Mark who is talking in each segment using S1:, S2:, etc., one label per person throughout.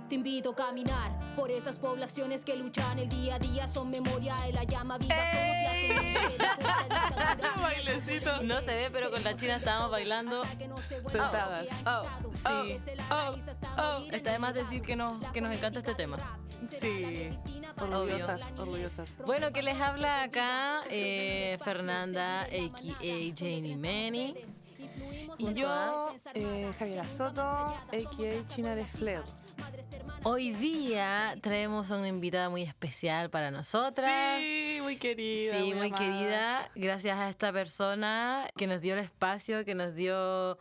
S1: Te invito a caminar por esas poblaciones que luchan el día a día, son memoria de la llama viva, somos la semilla de la fuerza luchadora.
S2: Bailecito.
S3: No se ve, pero con la China estábamos bailando
S2: Sentadas.
S3: Sí. Está de más decir que nos encanta este tema.
S2: Sí, orgullosas.
S3: Bueno, que les habla acá Fernanda, a.k.a. Janie Manny.
S2: Y yo, Javiera Soto, a.k.a. China de Flair.
S3: Hoy día traemos a una invitada muy especial para nosotras.
S2: Sí, muy querida.
S3: Sí, muy
S2: amada.
S3: querida. Gracias a esta persona que nos dio el espacio, que nos dio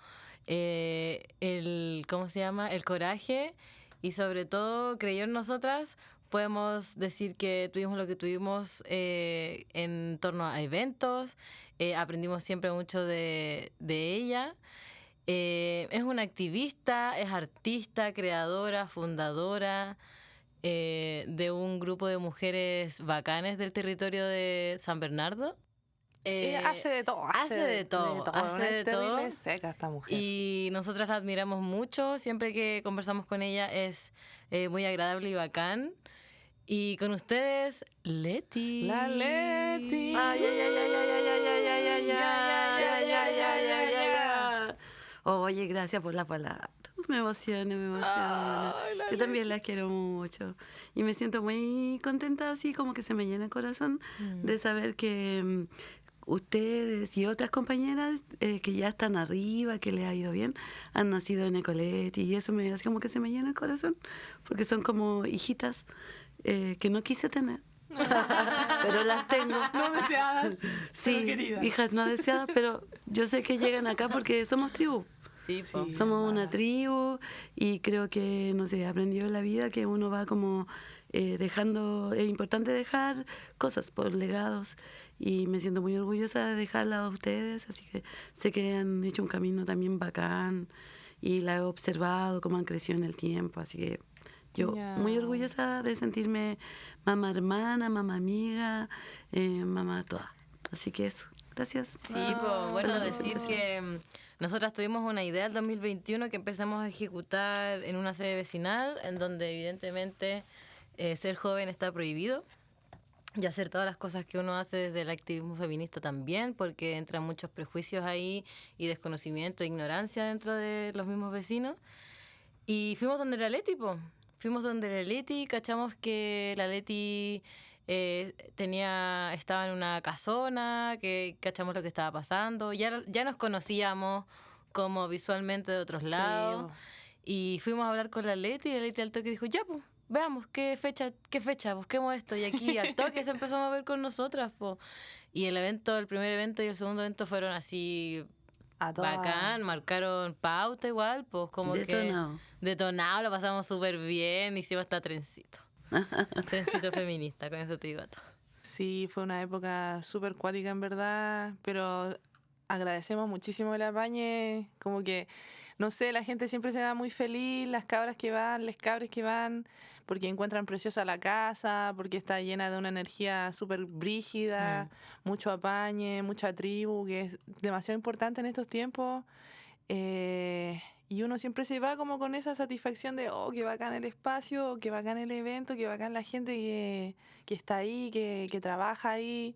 S3: ¿cómo se llama? El coraje. Y sobre todo creyó en nosotras. Podemos decir que tuvimos lo que tuvimos en torno a eventos. Aprendimos siempre mucho de ella. Es una activista, es artista, creadora, fundadora de un grupo de mujeres bacanes del territorio de San Bernardo.
S2: Hace de todo.
S3: Hace de todo.
S2: Es terrible seca esta mujer.
S3: Y nosotras la admiramos mucho. Siempre que conversamos con ella es muy agradable y bacán. Y con ustedes, Leti.
S2: La Leti.
S4: Oye, gracias por la palabra. Me emociona. Yo también las quiero mucho. Y me siento muy contenta, así como que se me llena el corazón de saber que ustedes y otras compañeras que ya están arriba, que les ha ido bien, han nacido en Ecoletti. Y eso me hace como que se me llena el corazón, porque son como hijitas que no quise tener. Pero las tengo.
S2: No deseadas,
S4: sí,
S2: pero queridas.
S4: hijas no deseadas, pero yo sé que llegan acá porque somos tribu.
S3: Sí, po.
S2: Sí.
S4: Somos una tribu y creo que, no sé, he aprendido en la vida que uno va como dejando, es importante dejar cosas por legados y me siento muy orgullosa de dejarlas a ustedes, así que sé que han hecho un camino también bacán y la he observado cómo han crecido en el tiempo, así que yo muy orgullosa de sentirme mamá hermana, mamá amiga, mamá toda, así que eso. Gracias.
S3: Sí, pues bueno, decir que nosotras tuvimos una idea el 2021 que empezamos a ejecutar en una sede vecinal, en donde evidentemente ser joven está prohibido y hacer todas las cosas que uno hace desde el activismo feminista también, porque entran muchos prejuicios ahí y desconocimiento e ignorancia dentro de los mismos vecinos. Y fuimos donde la Leti, po. Fuimos donde la Leti, cachamos que la Leti estaba en una casona, que cachamos lo que estaba pasando, ya nos conocíamos como visualmente de otros lados, y fuimos a hablar con la Leti, y la Leti al toque dijo, ya pues, veamos qué fecha, busquemos esto, y aquí al toque se empezó a mover con nosotras, po. Y el primer evento y el segundo evento fueron así bacán, marcaron pauta igual, pues como detonado, lo pasamos súper bien, hicimos hasta trencito. Trencito feminista, con eso te digo todo.
S2: Sí, fue una época súper cuática en verdad, pero agradecemos muchísimo el apañe, como que, no sé, la gente siempre se va muy feliz, las cabras que van, les cabres que van, porque encuentran preciosa la casa, porque está llena de una energía súper brígida, mucho apañe, mucha tribu, que es demasiado importante en estos tiempos. Y uno siempre se va como con esa satisfacción de, oh, que bacán el espacio, que bacán el evento, que bacán la gente que está ahí, que trabaja ahí,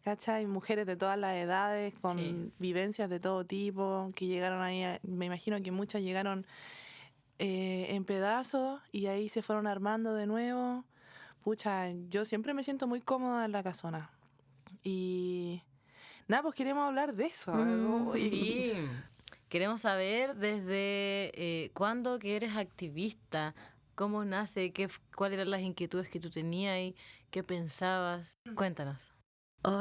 S2: ¿cachai? Mujeres de todas las edades, con vivencias de todo tipo, que llegaron ahí, me imagino que muchas llegaron en pedazos y ahí se fueron armando de nuevo. Pucha, yo siempre me siento muy cómoda en la casona. Y nada, pues queremos hablar de eso.
S3: Sí. Queremos saber desde cuándo que eres activista, cómo nace, cuáles eran las inquietudes que tú tenías y qué pensabas. Cuéntanos.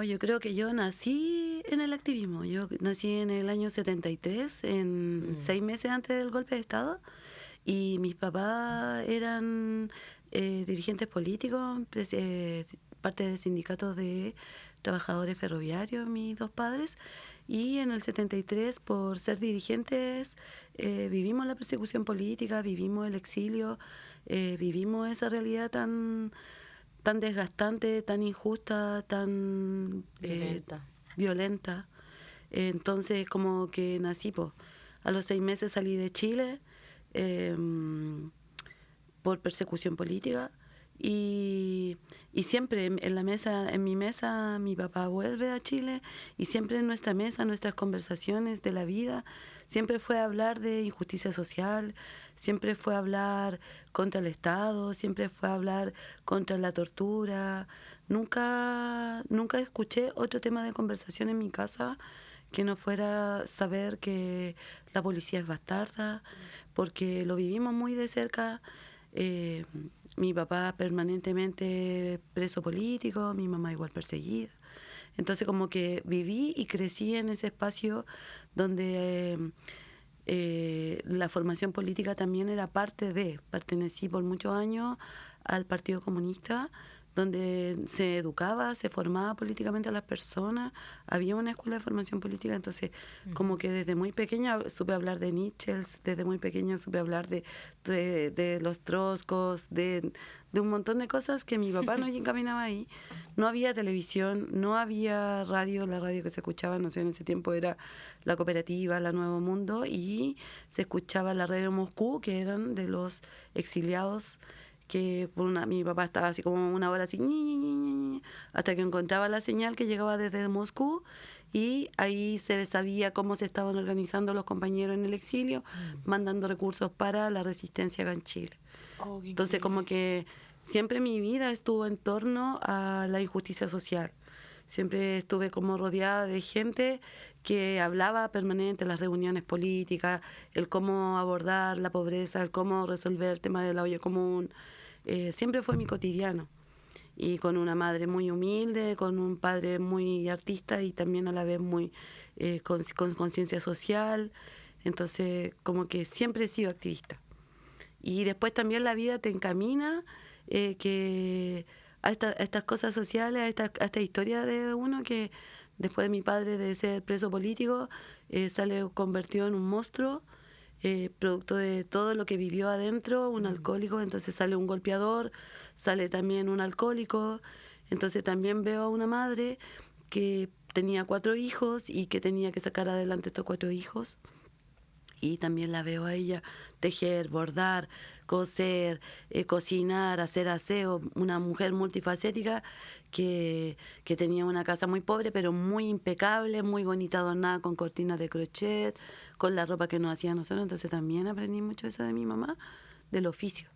S4: Yo creo que yo nací en el activismo. Yo nací en el año 73, 6 meses antes del golpe de Estado, y mis papás eran dirigentes políticos, parte de sindicatos de trabajadores ferroviarios, mis dos padres, y en el 73, por ser dirigentes, vivimos la persecución política, vivimos el exilio, vivimos esa realidad tan desgastante, tan injusta, tan violenta. Entonces, como que nací, a los 6 meses salí de Chile, por persecución política. Y siempre en mi mesa, mi papá vuelve a Chile, y siempre en nuestra mesa, nuestras conversaciones de la vida, siempre fue hablar de injusticia social, siempre fue hablar contra el Estado, siempre fue hablar contra la tortura. Nunca escuché otro tema de conversación en mi casa que no fuera saber que la policía es bastarda, porque lo vivimos muy de cerca. Mi papá permanentemente preso político, mi mamá igual perseguida. Entonces como que viví y crecí en ese espacio donde la formación política también era parte de. Pertenecí por muchos años al Partido Comunista, donde se educaba, se formaba políticamente a las personas, había una escuela de formación política. Entonces como que desde muy pequeña supe hablar de Nietzsche, desde muy pequeña supe hablar de los trotskos, de un montón de cosas que mi papá nos encaminaba ahí. No había televisión, no había radio, la radio que se escuchaba, no sé, en ese tiempo era La Cooperativa, La Nuevo Mundo, y se escuchaba la radio Moscú, que eran de los exiliados, que mi papá estaba así como una hora así, hasta que encontraba la señal que llegaba desde Moscú, y ahí se sabía cómo se estaban organizando los compañeros en el exilio, mandando recursos para la resistencia acá en Chile. Entonces como que siempre mi vida estuvo en torno a la injusticia social. Siempre estuve como rodeada de gente que hablaba permanente en las reuniones políticas, el cómo abordar la pobreza, el cómo resolver el tema de la olla común. Siempre fue mi cotidiano. Y con una madre muy humilde, con un padre muy artista y también a la vez muy con conciencia social. Entonces, como que siempre he sido activista. Y después también la vida te encamina que a estas cosas sociales, a esta historia de uno que después de mi padre de ser preso político, sale convertido en un monstruo, producto de todo lo que vivió adentro, un alcohólico. Entonces sale un golpeador, sale también un alcohólico. Entonces también veo a una madre que tenía 4 hijos y que tenía que sacar adelante estos 4 hijos. Y también la veo a ella tejer, bordar, coser, cocinar, hacer aseo, una mujer multifacética que tenía una casa muy pobre, pero muy impecable, muy bonita, adornada con cortinas de crochet, con la ropa que nos hacía nosotros. Entonces también aprendí mucho eso de mi mamá, del oficio.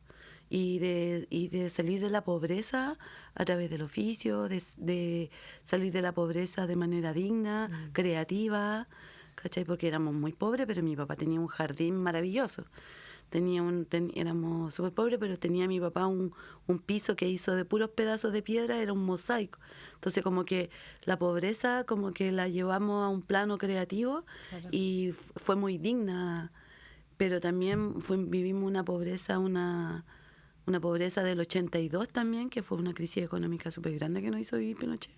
S4: Y de salir de la pobreza a través del oficio, de salir de la pobreza de manera digna, creativa, ¿cachai? Porque éramos muy pobres, pero mi papá tenía un jardín maravilloso. Éramos súper pobres, pero tenía mi papá un piso que hizo de puros pedazos de piedra, era un mosaico. Entonces como que la pobreza como que la llevamos a un plano creativo. Claro. Y fue muy digna, pero también vivimos una pobreza del 82 también, que fue una crisis económica súper grande que nos hizo vivir Pinochet.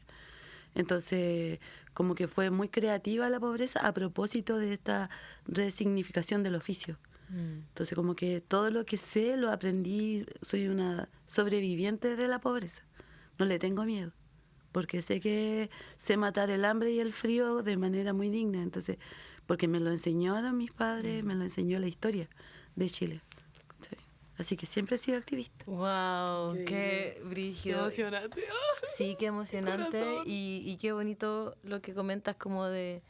S4: Entonces, como que fue muy creativa la pobreza a propósito de esta resignificación del oficio. Entonces, como que todo lo que sé lo aprendí, soy una sobreviviente de la pobreza. No le tengo miedo, porque sé matar el hambre y el frío de manera muy digna. Entonces, porque me lo enseñaron mis padres, me lo enseñó la historia de Chile. ¿Sí? Así que siempre he sido activista.
S3: ¡Wow! ¡Qué brígido!
S2: ¡Qué emocionante!
S3: Sí, qué emocionante. Y qué bonito lo que comentas como de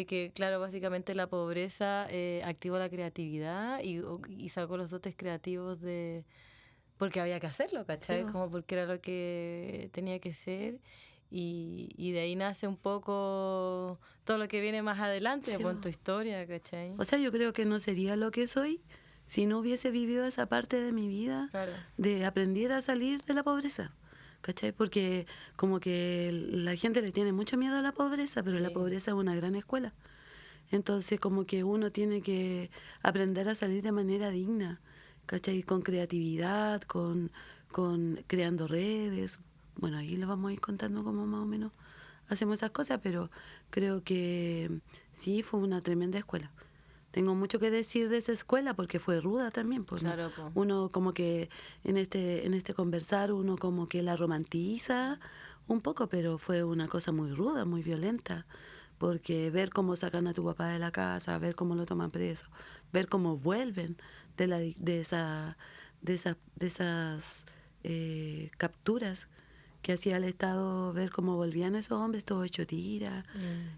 S3: que, claro, básicamente la pobreza activó la creatividad y sacó los dotes creativos porque había que hacerlo, ¿cachai? Sí. Como porque era lo que tenía que ser. Y de ahí nace un poco todo lo que viene más adelante, sí, con tu historia, ¿cachai?
S4: O sea, yo creo que no sería lo que soy si no hubiese vivido esa parte de mi vida, claro, de aprender a salir de la pobreza, ¿cachai? Porque como que la gente le tiene mucho miedo a la pobreza, pero sí, la pobreza es una gran escuela. Entonces como que uno tiene que aprender a salir de manera digna, ¿cachai? Con creatividad, con creando redes. Bueno, ahí les vamos a ir contando cómo más o menos hacemos esas cosas, pero creo que sí, fue una tremenda escuela. Tengo mucho que decir de esa escuela porque fue ruda también, pues, claro, ¿no? Uno como que en este conversar uno como que la romantiza un poco, pero fue una cosa muy ruda, muy violenta, porque ver cómo sacan a tu papá de la casa, ver cómo lo toman preso, ver cómo vuelven de esas capturas que hacía el Estado, ver cómo volvían esos hombres todos hechos tira,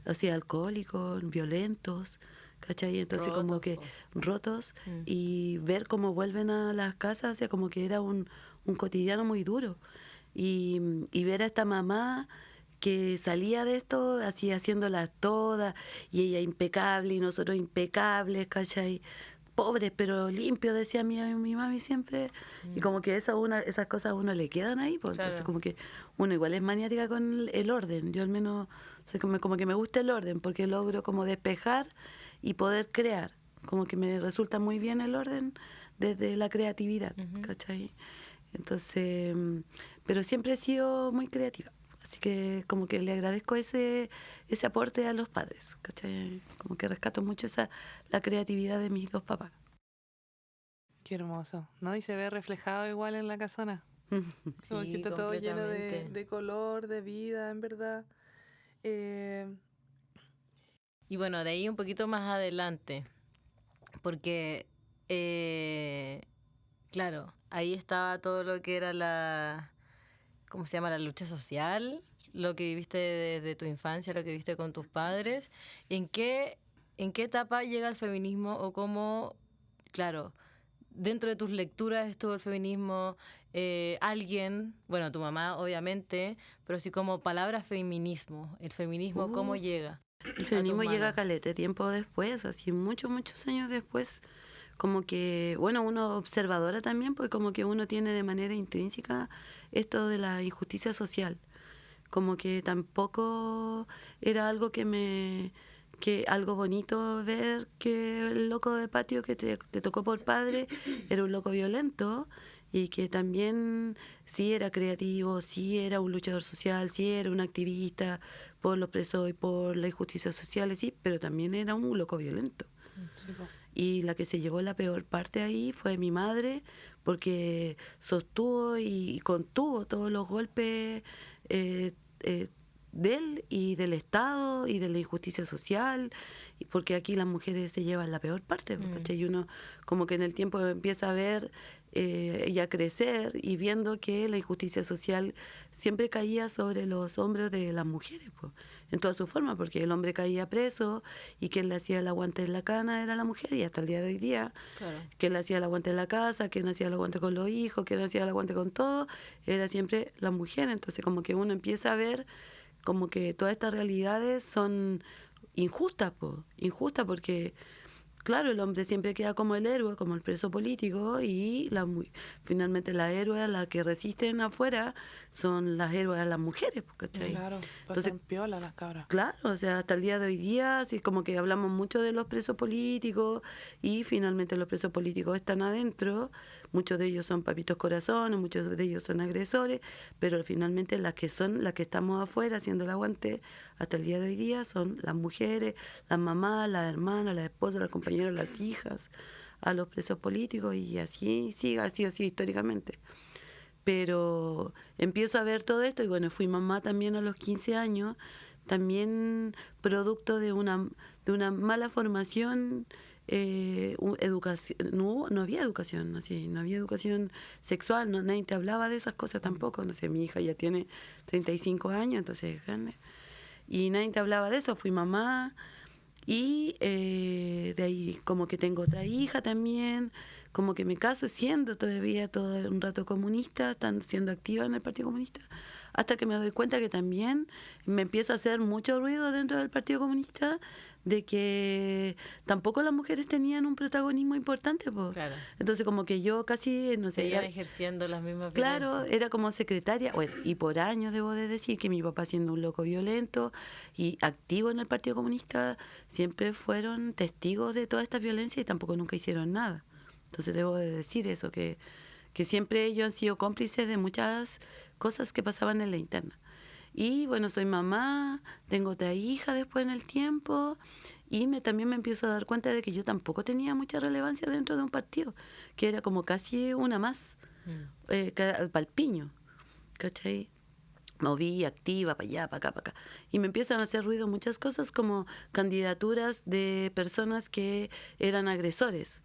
S4: así alcohólicos, violentos, ¿cachai? Entonces
S3: Rotos,
S4: como que
S3: po.
S4: rotos, y ver cómo vuelven a las casas, o sea, como que era un cotidiano muy duro. Y ver a esta mamá que salía de esto así haciéndolas todas, y ella impecable y nosotros impecables, ¿cachai? Pobres pero limpios, decía mi mami siempre. Y como que esas cosas a uno le quedan ahí, pues entonces
S3: Claro.
S4: como que uno igual es maniática con el orden. Yo al menos soy como que me gusta el orden, porque logro como despejar y poder crear. Como que me resulta muy bien el orden desde la creatividad, ¿cachai? Entonces, pero siempre he sido muy creativa. Así que como que le agradezco ese aporte a los padres, ¿cachai? Como que rescato mucho la creatividad de mis dos papás.
S2: Qué hermoso, ¿no? Y se ve reflejado igual en la casona. Como que
S3: Sí,
S2: está todo lleno
S3: completamente.
S2: de color, de vida, en verdad.
S3: Y bueno, de ahí un poquito más adelante, porque, claro, ahí estaba todo lo que era ¿cómo se llama? La lucha social, lo que viviste desde tu infancia, lo que viviste con tus padres. ¿En qué etapa llega el feminismo o cómo, claro, dentro de tus lecturas estuvo el feminismo? Alguien, bueno, tu mamá obviamente, pero sí como palabra feminismo, el feminismo, ¿cómo llega?
S4: El feminismo llega a
S3: manos.
S4: calete tiempo después, así muchos años después. Como que, bueno, uno observadora también, porque como que uno tiene de manera intrínseca esto de la injusticia social. Como que tampoco era algo que algo bonito ver que el loco de patio que te tocó por padre era un loco violento, y que también sí era creativo, sí era un luchador social, sí era un activista por los presos y por la injusticia social, sí, pero también era un loco violento. Y la que se llevó la peor parte ahí fue mi madre, porque sostuvo y contuvo todos los golpes eh, eh, de él y del Estado y de la injusticia social, porque aquí las mujeres se llevan la peor parte, ¿cachai? Y uno como que en el tiempo empieza a ver y a crecer, y viendo que la injusticia social siempre caía sobre los hombros de las mujeres, pues, en toda su forma, porque el hombre caía preso y quien le hacía el aguante en la cana era la mujer, y hasta el día de hoy día,
S3: Claro.
S4: quien le hacía el aguante en la casa, quien hacía el aguante con los hijos, quien hacía el aguante con todo, era siempre la mujer. Entonces como que uno empieza a ver como que todas estas realidades son injustas, injustas porque claro, el hombre siempre queda como el héroe, como el preso político, y finalmente las héroes, las que resisten afuera, son las héroes, las mujeres, ¿cachai?
S2: Claro,
S4: Entonces,
S2: pasan piola las cabras.
S4: claro, o sea, hasta el día de hoy día, así como que hablamos mucho de los presos políticos, y finalmente los presos políticos están adentro, muchos de ellos son papitos corazones, muchos de ellos son agresores, pero finalmente las que estamos afuera haciendo el aguante hasta el día de hoy día son las mujeres, las mamás, las hermanas, las esposas, las compañeras, las hijas, a los presos políticos, y así sigue, así históricamente. Pero empiezo a ver todo esto, y bueno, fui mamá también a los 15 años, también producto de una mala formación, educación, no había educación, así, no había educación sexual, nadie te hablaba de esas cosas tampoco, no sé, mi hija ya tiene 35 años, entonces es grande, y nadie te hablaba de eso, fui mamá. Y de ahí como que tengo otra hija también, como que me caso siendo todavía todo un rato comunista, estando siendo activa en el Partido Comunista, hasta que me doy cuenta que también me empieza a hacer mucho ruido dentro del Partido Comunista de que tampoco las mujeres tenían un protagonismo importante, po.
S3: Claro.
S4: Entonces como que yo casi, no sé,
S3: Seguían ejerciendo las mismas
S4: claro,
S3: violencias.
S4: era como secretaria, bueno, y por años debo de decir que mi papá, siendo un loco violento y activo en el Partido Comunista, siempre fueron testigos de toda esta violencia y tampoco nunca hicieron nada. Entonces debo de decir eso, que siempre ellos han sido cómplices de muchas cosas que pasaban en la interna. Y bueno, soy mamá, tengo otra hija después en el tiempo, y también me empiezo a dar cuenta de que yo tampoco tenía mucha relevancia dentro de un partido, que era como casi una más, palpiño, ¿cachai? moví activa para allá, para acá, para acá. Y me empiezan a hacer ruido muchas cosas como candidaturas de personas que eran agresores.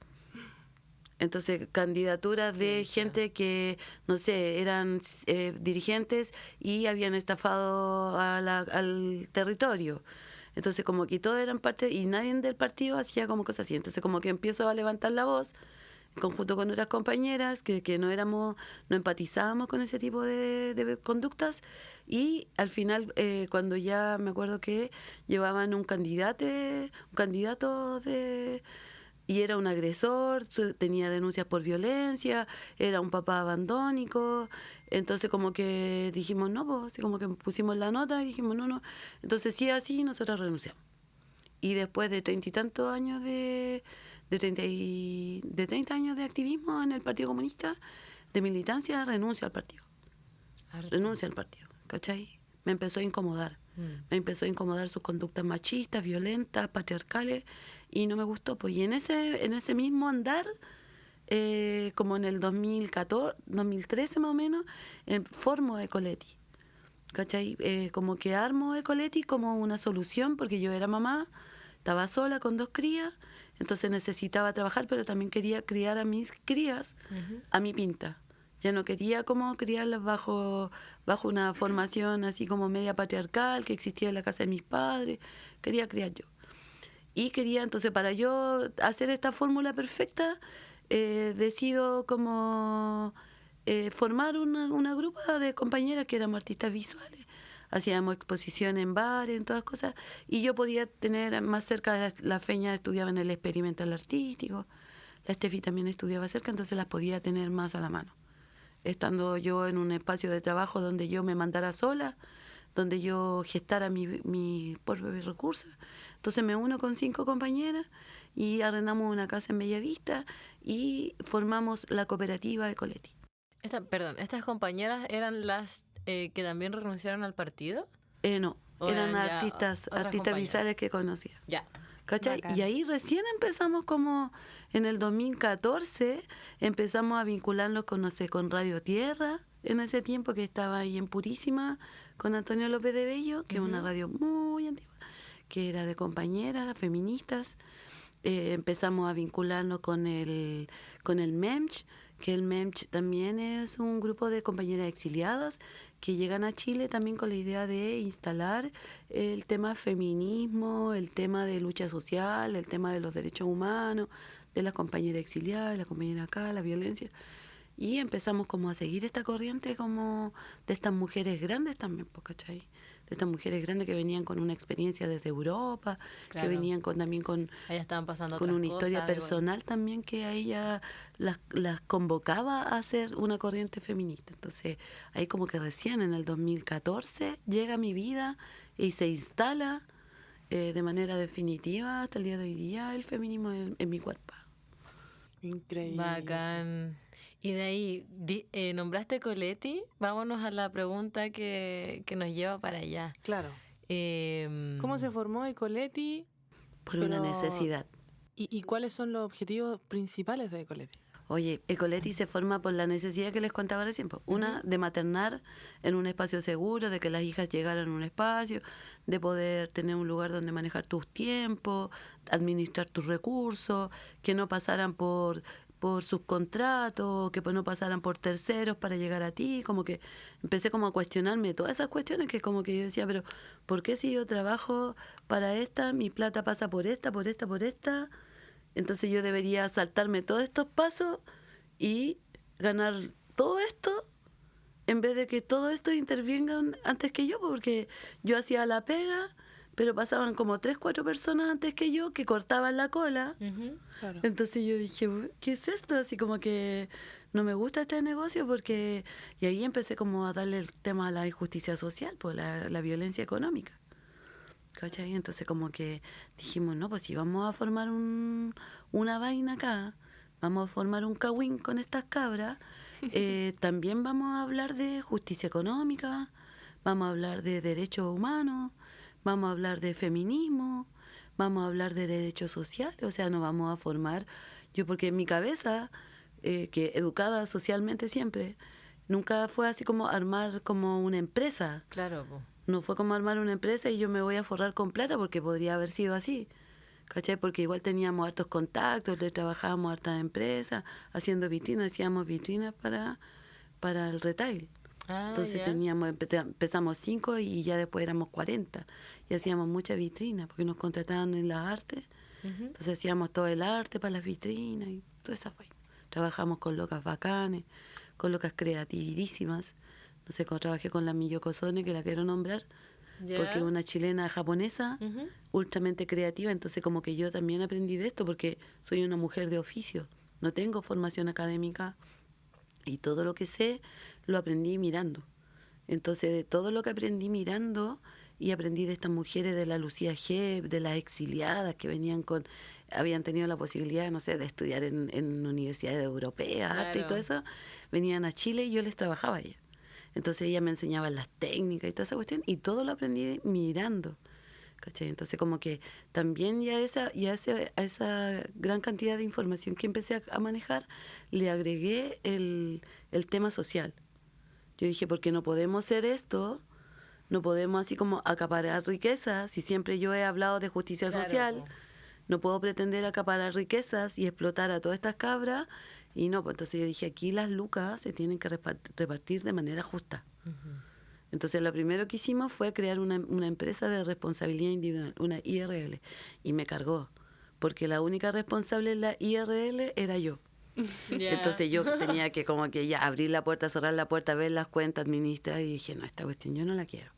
S4: Entonces, candidaturas de gente que, no sé, eran dirigentes y habían estafado al territorio. Entonces, como que todos eran parte y nadie del partido hacía como cosas así. Entonces, como que empiezo a levantar la voz en conjunto con otras compañeras que no empatizábamos con ese tipo de conductas, y al final cuando ya me acuerdo que llevaban un candidato y era un agresor, tenía denuncias por violencia, era un papá abandónico, entonces como que dijimos no, pues, así como que pusimos la nota y dijimos no, entonces sí, así nosotros renunciamos. Y después de 30 y tantos años de 30 años de activismo en el Partido Comunista, de militancia, renuncio al partido. Renuncio al partido, ¿cachai? Me empezó a incomodar. Me empezó a incomodar sus conductas machistas, violentas, patriarcales, y no me gustó. Pues, y en ese mismo andar, como en el 2014, 2013 más o menos, formo Ecoletti. ¿Cachai? Como que armo Ecoletti como una solución, porque yo era mamá, estaba sola con 2 crías, entonces necesitaba trabajar, pero también quería criar a mis crías a mi pinta. Ya no quería como criarlas bajo una formación así como media patriarcal que existía en la casa de mis padres. Quería criar yo. Y quería, entonces, para yo hacer esta fórmula perfecta, decido como formar una grupa de compañeras que éramos artistas visuales. Hacíamos exposiciones en bares, en todas cosas, y yo podía tener más cerca, la Feña estudiaba en el experimental artístico, la Estefi también estudiaba cerca, entonces las podía tener más a la mano. Estando yo en un espacio de trabajo donde yo me mandara sola, donde yo gestara mi propios recursos. Entonces me uno con 5 compañeras y arrendamos una casa en Bellavista y formamos la cooperativa Ecoletti.
S3: ¿Estas compañeras eran las que también renunciaron al partido?
S4: No, eran artistas visuales que conocía.
S3: Ya.
S4: ¿Cachai? Y ahí recién empezamos como en el 2014, empezamos a vincularnos con, no sé, con Radio Tierra, en ese tiempo que estaba ahí en Purísima, con Antonio López de Bello, que es una radio muy antigua, que era de compañeras, feministas. Empezamos a vincularnos con el MEMCH, que el MEMCH también es un grupo de compañeras exiliadas que llegan a Chile también con la idea de instalar el tema feminismo, el tema de lucha social, el tema de los derechos humanos, de las compañeras exiliadas, las compañeras acá, la violencia. Y empezamos como a seguir esta corriente como de estas mujeres grandes también, ¿cachai? De estas mujeres grandes que venían con una experiencia desde Europa, claro, que venían también con una historia personal también que a ella las convocaba a hacer una corriente feminista. Entonces ahí como que recién en el 2014 llega a mi vida y se instala de manera definitiva hasta el día de hoy día el feminismo en mi cuerpo.
S2: Increíble.
S3: Bacán. Y de ahí, nombraste Coletti, vámonos a la pregunta que nos lleva para allá.
S2: Claro. ¿Cómo se formó Ecoletti?
S4: Por una necesidad.
S2: ¿Y cuáles son los objetivos principales de Ecoletti?
S4: Oye, Ecoletti se forma por la necesidad que les contaba recién. Una, de maternar en un espacio seguro, de que las hijas llegaran a un espacio, de poder tener un lugar donde manejar tus tiempos, administrar tus recursos, que no pasaran por subcontratos, que no pasaran por terceros para llegar a ti. Como que empecé como a cuestionarme todas esas cuestiones que como que yo decía, pero ¿por qué si yo trabajo para esta, mi plata pasa por esta? Entonces yo debería saltarme todos estos pasos y ganar todo esto en vez de que todo esto intervenga antes que yo, porque yo hacía la pega, pero pasaban como 3, 4 personas antes que yo que cortaban la cola.
S2: Claro.
S4: Entonces yo dije, ¿qué es esto? Así como que no me gusta este negocio porque... Y ahí empecé como a darle el tema a la injusticia social, pues la violencia económica. ¿Cachai? Entonces como que dijimos, no, pues si vamos a formar una vaina acá, vamos a formar un cagüín con estas cabras, también vamos a hablar de justicia económica, vamos a hablar de derechos humanos, vamos a hablar de feminismo, vamos a hablar de derechos sociales, o sea, nos vamos a formar, yo porque en mi cabeza, que educada socialmente siempre, nunca fue así como armar como una empresa.
S3: Claro, po.
S4: No fue como armar una empresa y yo me voy a forrar con plata, porque podría haber sido así. ¿Cachai? Porque igual teníamos hartos contactos, le trabajábamos a hartas empresas, haciendo vitrinas, hacíamos vitrinas para el retail. Entonces empezamos 5 y ya después éramos 40. Y hacíamos muchas vitrinas porque nos contrataban en las artes. Entonces hacíamos todo el arte para las vitrinas y toda esa vaina. Trabajamos con locas bacanes, con locas creatividísimas. No sé, cuando trabajé con la Miyoko Sone, que la quiero nombrar, porque es una chilena japonesa, ultramente creativa. Entonces como que yo también aprendí de esto porque soy una mujer de oficio. No tengo formación académica y todo lo que sé lo aprendí mirando. Entonces de todo lo que aprendí mirando, y aprendí de estas mujeres, de la Lucía Gep, de las exiliadas que habían tenido la posibilidad, no sé, de estudiar en universidades europeas, arte y todo eso, venían a Chile y yo les trabajaba allá. Entonces ella me enseñaba las técnicas y toda esa cuestión, y todo lo aprendí mirando, ¿cachai? Entonces como que también a esa gran cantidad de información que empecé a manejar, le agregué el tema social. Yo dije, porque no podemos hacer esto, no podemos así como acaparar riquezas. Si siempre yo he hablado de justicia social, no puedo pretender acaparar riquezas y explotar a todas estas cabras. Y no, pues entonces yo dije, aquí las lucas se tienen que repartir de manera justa. Entonces lo primero que hicimos fue crear una empresa de responsabilidad individual, una IRL. Y me cargó, porque la única responsable en la IRL era yo. Entonces yo tenía que como que ya abrir la puerta, cerrar la puerta, ver las cuentas, administrar, y dije, no, esta cuestión yo no la quiero.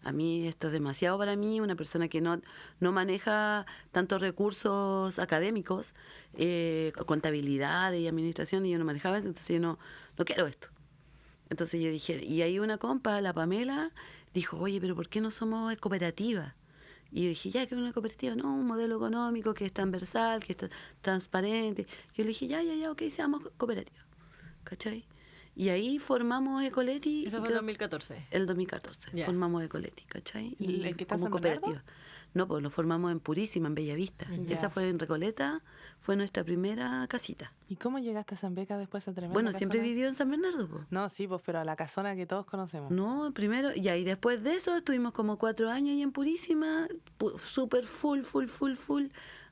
S4: A mí esto es demasiado para mí, una persona que no maneja tantos recursos académicos, contabilidad y administración, y yo no manejaba eso, entonces yo no quiero esto. Entonces yo dije, y ahí una compa, la Pamela, dijo, oye, pero ¿por qué no somos cooperativa? Y yo dije, ya, que es una cooperativa, no, un modelo económico que es transversal, que es transparente. Yo le dije, ya, ok, seamos cooperativa, ¿cachai? Y ahí formamos Ecoleti.
S3: ¿Eso fue en 2014?
S4: El 2014, formamos Ecoleti, ¿cachai?
S2: Y ¿el que está
S4: como
S2: en
S4: cooperativa.
S2: Bernardo?
S4: No, pues lo formamos en Purísima, en Bellavista. Esa fue en Recoleta, fue nuestra primera casita.
S2: ¿Y cómo llegaste a San Beca después de esa tremenda
S4: Bueno, siempre
S2: casona?
S4: vivió en San Bernardo, pues.
S2: No, sí, pues, pero a la casona que todos conocemos.
S4: No, primero, y después de eso estuvimos como 4 años ahí en Purísima, súper full,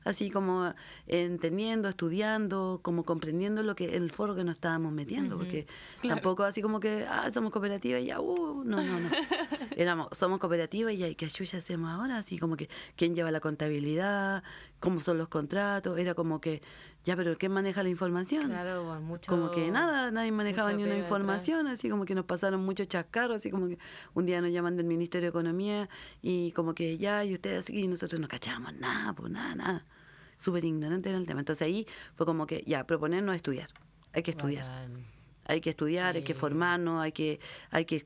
S4: así como entendiendo, estudiando, como comprendiendo el foro que nos estábamos metiendo, porque tampoco así como que, somos cooperativa y ya, no. Somos cooperativa y ya, ¿qué chucha hacemos ahora? Así como que, ¿quién lleva la contabilidad? ¿Cómo son los contratos? Era como que, ya, pero ¿quién maneja la información?
S3: Claro, pues, mucho.
S4: Como que nadie manejaba ni una
S3: pega
S4: información, así como que nos pasaron muchos chascarros, así como que un día nos llaman del Ministerio de Economía y como que ya, y ustedes así, y nosotros no cachábamos nada, pues nada. Súper ignorante en el tema. Entonces ahí fue como que, ya, proponernos estudiar. Hay que estudiar. Hay que estudiar, hay que formarnos, hay que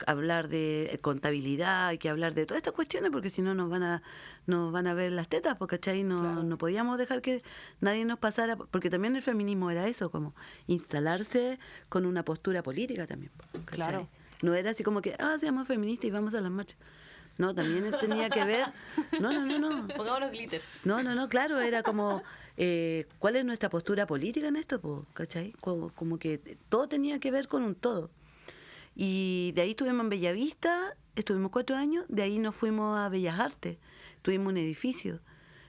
S4: hablar de contabilidad, hay que hablar de todas estas cuestiones, porque si no nos van a ver las tetas, porque ¿cachai? No podíamos dejar que nadie nos pasara, porque también el feminismo era eso, como instalarse con una postura política también, ¿cachai?
S2: Claro.
S4: No era así como que, seamos feministas y vamos a las marchas. No, también tenía que ver... No.
S3: Pongámonos glitter.
S4: No, claro, era como... ¿cuál es nuestra postura política en esto? ¿Cachai? Como que todo tenía que ver con un todo. Y de ahí estuvimos en Bellavista, estuvimos 4 años, de ahí nos fuimos a Bellas Artes, tuvimos un edificio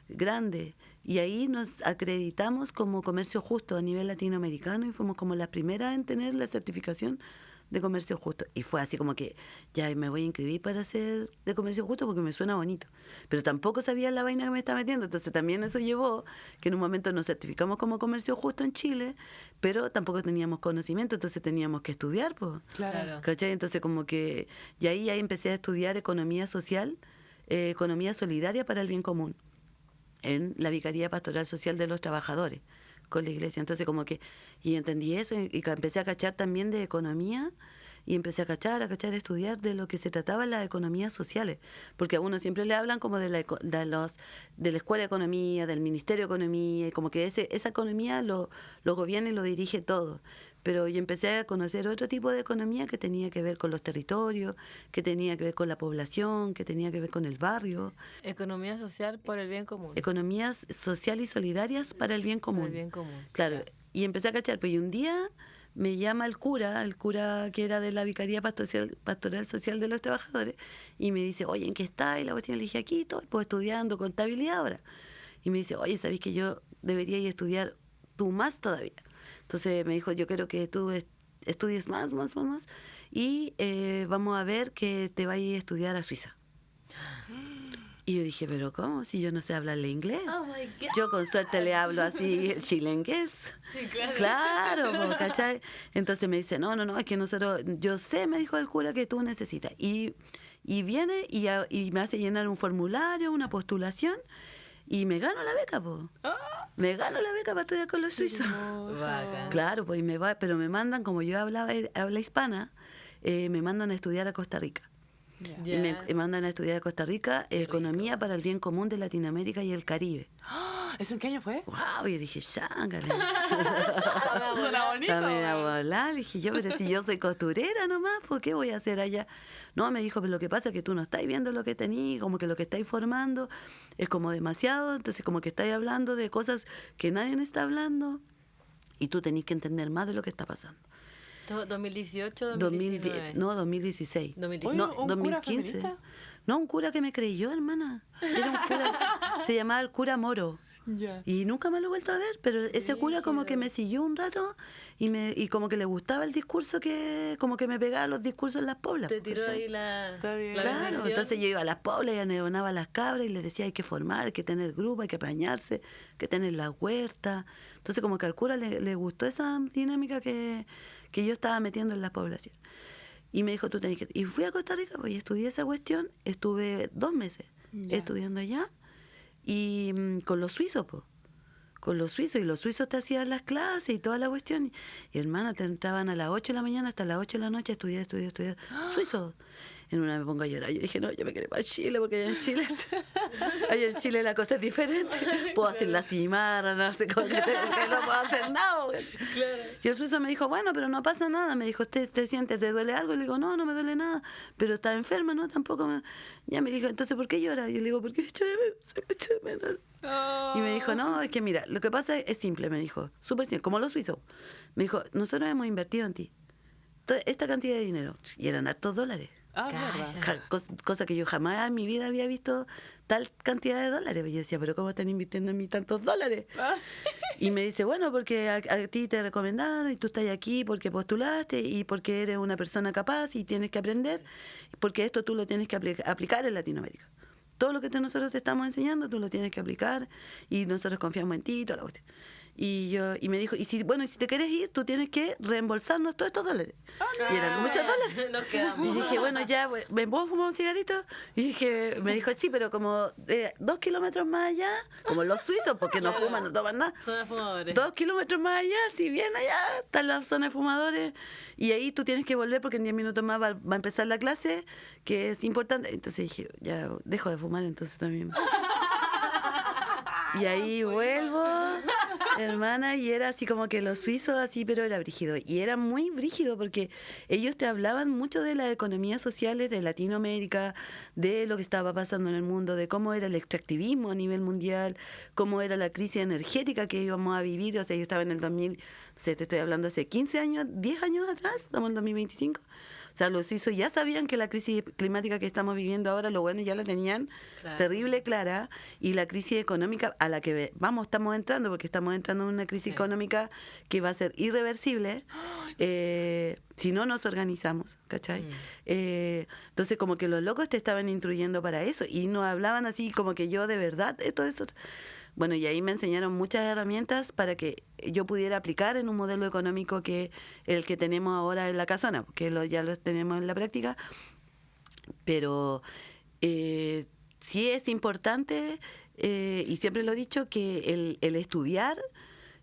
S4: grande, y ahí nos acreditamos como comercio justo a nivel latinoamericano, y fuimos como las primeras en tener la certificación de comercio justo. Y fue así como que ya me voy a inscribir para ser de comercio justo porque me suena bonito. Pero tampoco sabía la vaina que me estaba metiendo. Entonces también eso llevó que en un momento nos certificamos como comercio justo en Chile, pero tampoco teníamos conocimiento, entonces teníamos que estudiar, pues.
S2: Claro.
S4: ¿Cachai? Entonces como que... Y ahí empecé a estudiar economía social, economía solidaria para el bien común, en la Vicaría Pastoral Social de los Trabajadores, con la iglesia. Entonces como que, y entendí eso, y empecé a cachar también de economía, y empecé a cachar, a estudiar de lo que se trataba en las economías sociales, porque a uno siempre le hablan como de la Escuela de Economía, del Ministerio de Economía, y como que esa economía lo gobierna y lo dirige todo. Pero yo empecé a conocer otro tipo de economía que tenía que ver con los territorios, que tenía que ver con la población, que tenía que ver con el barrio.
S3: Economía social por el bien común.
S4: Economías sociales y solidarias para el bien común.
S3: Por el bien común.
S4: Claro, y empecé a cachar, pues y un día me llama el cura que era de la Vicaría Pastoral Social de los Trabajadores, y me dice, oye, ¿en qué está? Y la cuestión, le dije, aquí estoy, pues estudiando contabilidad ahora. Y me dice, oye, ¿sabés que yo debería ir a estudiar tú más todavía? Entonces me dijo, yo quiero que tú estudies más, y vamos a ver que te vayas a estudiar a Suiza. Y yo dije, ¿pero cómo? Si yo no sé hablarle inglés.
S3: Oh my God.
S4: Yo con suerte le hablo así el chilengués. Claro, ¿cachai? Entonces me dice, no, es que nosotros, yo sé, me dijo el cura, que tú necesitas. Y viene y me hace llenar un formulario, una postulación, y me gano la beca, po. Me gano la beca para estudiar con los suizos.
S3: Bacán.
S4: Claro, pues pero me mandan, como yo habla hispana, me mandan a estudiar a Costa Rica.
S3: Ya.
S4: Y me mandan a estudiar a Costa Rica Economía para el Bien Común de Latinoamérica y el Caribe.
S2: ¿Eso en qué año fue?
S4: ¡Wow! Yo dije, chángale.
S2: Suena bonito.
S4: La media volar. Dije yo, pero si yo soy costurera nomás, ¿por qué voy a hacer allá? No, me dijo, pero lo que pasa es que tú no estás viendo lo que tenés, como que lo que estáis formando es como demasiado, entonces como que estáis hablando de cosas que nadie está hablando y tú tenés que entender más de lo que está pasando.
S3: 2018, 2019.
S4: No, 2016.
S3: 2016.
S4: No,
S2: Oye, ¿un cura
S4: 2015.
S2: feminista?
S4: No, un cura que me creyó, hermana. Era un cura, se llamaba el cura Moro.
S2: Ya.
S4: Y nunca me lo he vuelto a ver, pero ese cura como que me siguió un rato y como que le gustaba el discurso, que como que me pegaba los discursos en las poblas.
S3: Te tiró
S4: ¿cachai?
S3: ahí la.
S2: Está bien.
S3: la
S4: Claro,
S3: bendición.
S4: entonces yo iba a las poblas y anebonaba a las cabras y les decía, hay que formar, hay que tener grupo, hay que apañarse, hay que tener la huerta. Entonces como que al cura le gustó esa dinámica que yo estaba metiendo en la población. Y me dijo, tú tenés que... Y fui a Costa Rica, pues, y estudié esa cuestión. Estuve 2 meses estudiando allá y con los suizos, pues. Con los suizos, y los suizos te hacían las clases y toda la cuestión. Y hermana, te entraban a las 8 de la mañana hasta las 8 de la noche a estudiar. Suizos. En una me pongo a llorar. Yo dije, no, yo me quiero ir para Chile, porque allá en Chile la cosa es diferente. Puedo hacer la cimarra, no sé cómo, que no puedo hacer nada.
S3: Claro.
S4: Y el suizo me dijo, bueno, pero no pasa nada. Me dijo, ¿te sientes, te duele algo? Y le digo, no me duele nada. Pero estás enferma, ¿no? Tampoco me... Ya me dijo, entonces, ¿por qué llora? Y yo le digo, porque echo de menos. Y me dijo, no, es que mira, lo que pasa es simple, me dijo, súper simple, como los suizos. Me dijo, nosotros hemos invertido en ti esta cantidad de dinero. Y eran hartos dólares.
S2: Mierda.
S4: Cosa que yo jamás en mi vida había visto tal cantidad de dólares. Y yo decía, pero ¿cómo están invirtiendo en mí tantos dólares? Y me dice, bueno, porque a ti te recomendaron y tú estás aquí porque postulaste y porque eres una persona capaz y tienes que aprender, porque esto tú lo tienes que aplicar en Latinoamérica. Todo lo que nosotros te estamos enseñando, tú lo tienes que aplicar y nosotros confiamos en ti y toda la cuestión. Y me dijo, y si te quieres ir, tú tienes que reembolsarnos todos estos dólares. Y eran muchos dólares.
S3: Nos quedamos.
S4: Y dije, bueno, ya, ¿me puedo fumar un cigarrito? Y dije, me dijo, sí, pero como 2 kilómetros más allá, como los suizos, porque no fuman, no toman nada.
S3: Son fumadores.
S4: 2 kilómetros más allá, si bien allá están las zonas de fumadores, y ahí tú tienes que volver porque en 10 minutos más va a empezar la clase, que es importante. Entonces dije, ya, dejo de fumar entonces también. Y ahí vuelvo, hermana, y era así como que los suizos así, pero era brígido. Y era muy brígido porque ellos te hablaban mucho de las economías sociales de Latinoamérica, de lo que estaba pasando en el mundo, de cómo era el extractivismo a nivel mundial, cómo era la crisis energética que íbamos a vivir. O sea, yo estaba en el 2000, no sé, te estoy hablando hace 15 años, 10 años atrás, estamos en 2025. O sea, los suizos ya sabían que la crisis climática que estamos viviendo ahora, lo bueno, ya la tenían terrible clara, y la crisis económica a la que estamos entrando, porque estamos entrando en una crisis económica que va a ser irreversible si no nos organizamos, ¿cachai? Entonces, como que los locos te estaban instruyendo para eso, y nos hablaban así como que yo de verdad, esto. Bueno, y ahí me enseñaron muchas herramientas para que yo pudiera aplicar en un modelo económico que el que tenemos ahora en la casona, que ya lo tenemos en la práctica. Pero sí es importante, y siempre lo he dicho, que el estudiar,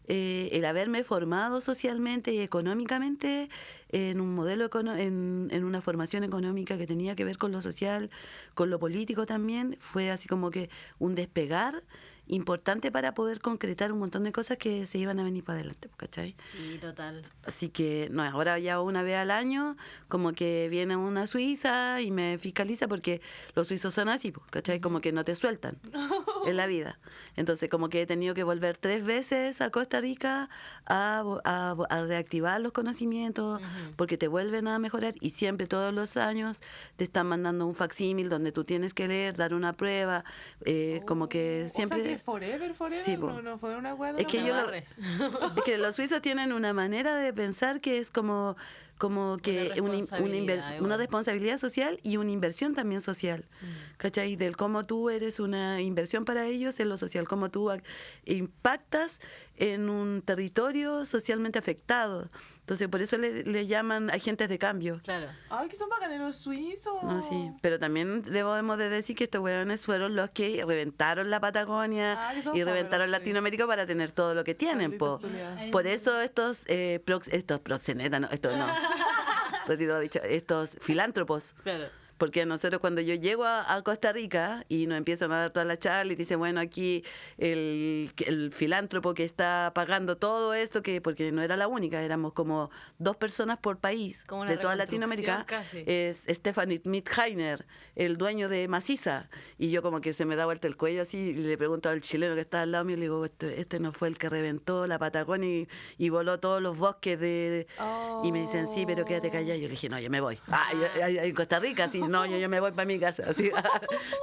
S4: el haberme formado socialmente y económicamente en un modelo en una formación económica que tenía que ver con lo social, con lo político también, fue así como que un despegar importante para poder concretar un montón de cosas que se iban a venir para adelante, ¿cachai?
S3: Sí, total.
S4: Así que no, ahora ya una vez al año como que viene una suiza y me fiscaliza, porque los suizos son así, ¿cachai? Como que no te sueltan. en la vida. Entonces, como que he tenido que volver 3 veces a Costa Rica a reactivar los conocimientos, porque te vuelven a mejorar y siempre, todos los años, te están mandando un facsímil donde tú tienes que leer, dar una prueba, como que siempre...
S2: O sea, que forever,
S4: Sí, po.
S2: no fue una hueá de
S4: Es que
S2: una
S4: yo
S2: hueá.
S4: es que los suizos tienen una manera de pensar que es como que una responsabilidad social y una inversión también social, ¿cachai? Del cómo tú eres una inversión para ellos en lo social, cómo tú impactas en un territorio socialmente afectado. Entonces, por eso le llaman agentes de cambio.
S3: Claro.
S2: Ay, que son bacanes los suizos.
S4: No, sí, pero también debemos de decir que estos hueones fueron los que reventaron la Patagonia
S2: Que son
S4: y
S2: fome
S4: reventaron
S2: los
S4: Latinoamérica para tener todo lo que tienen, po.
S2: Malditos culiados.
S4: Por eso estos proxenetas, no, retiro lo dicho, estos filántropos.
S3: Claro.
S4: Porque nosotros cuando yo llego a Costa Rica y nos empiezan a dar toda la charla y dicen, bueno, aquí el filántropo que está pagando todo esto, porque no era la única, éramos como 2 personas por país
S3: Como una
S4: de toda Latinoamérica,
S3: reconstrucción casi.
S4: es Stephanie Mitheiner, el dueño de Maciza. Y yo como que se me da vuelta el cuello así y le pregunto al chileno que está al lado mío, le digo, este no fue el que reventó la Patagonia y voló todos los bosques de... Y me dicen, sí, pero quédate callado. Yo le dije, no, yo me voy. En Costa Rica, sí, no, yo me voy para mi casa. Así,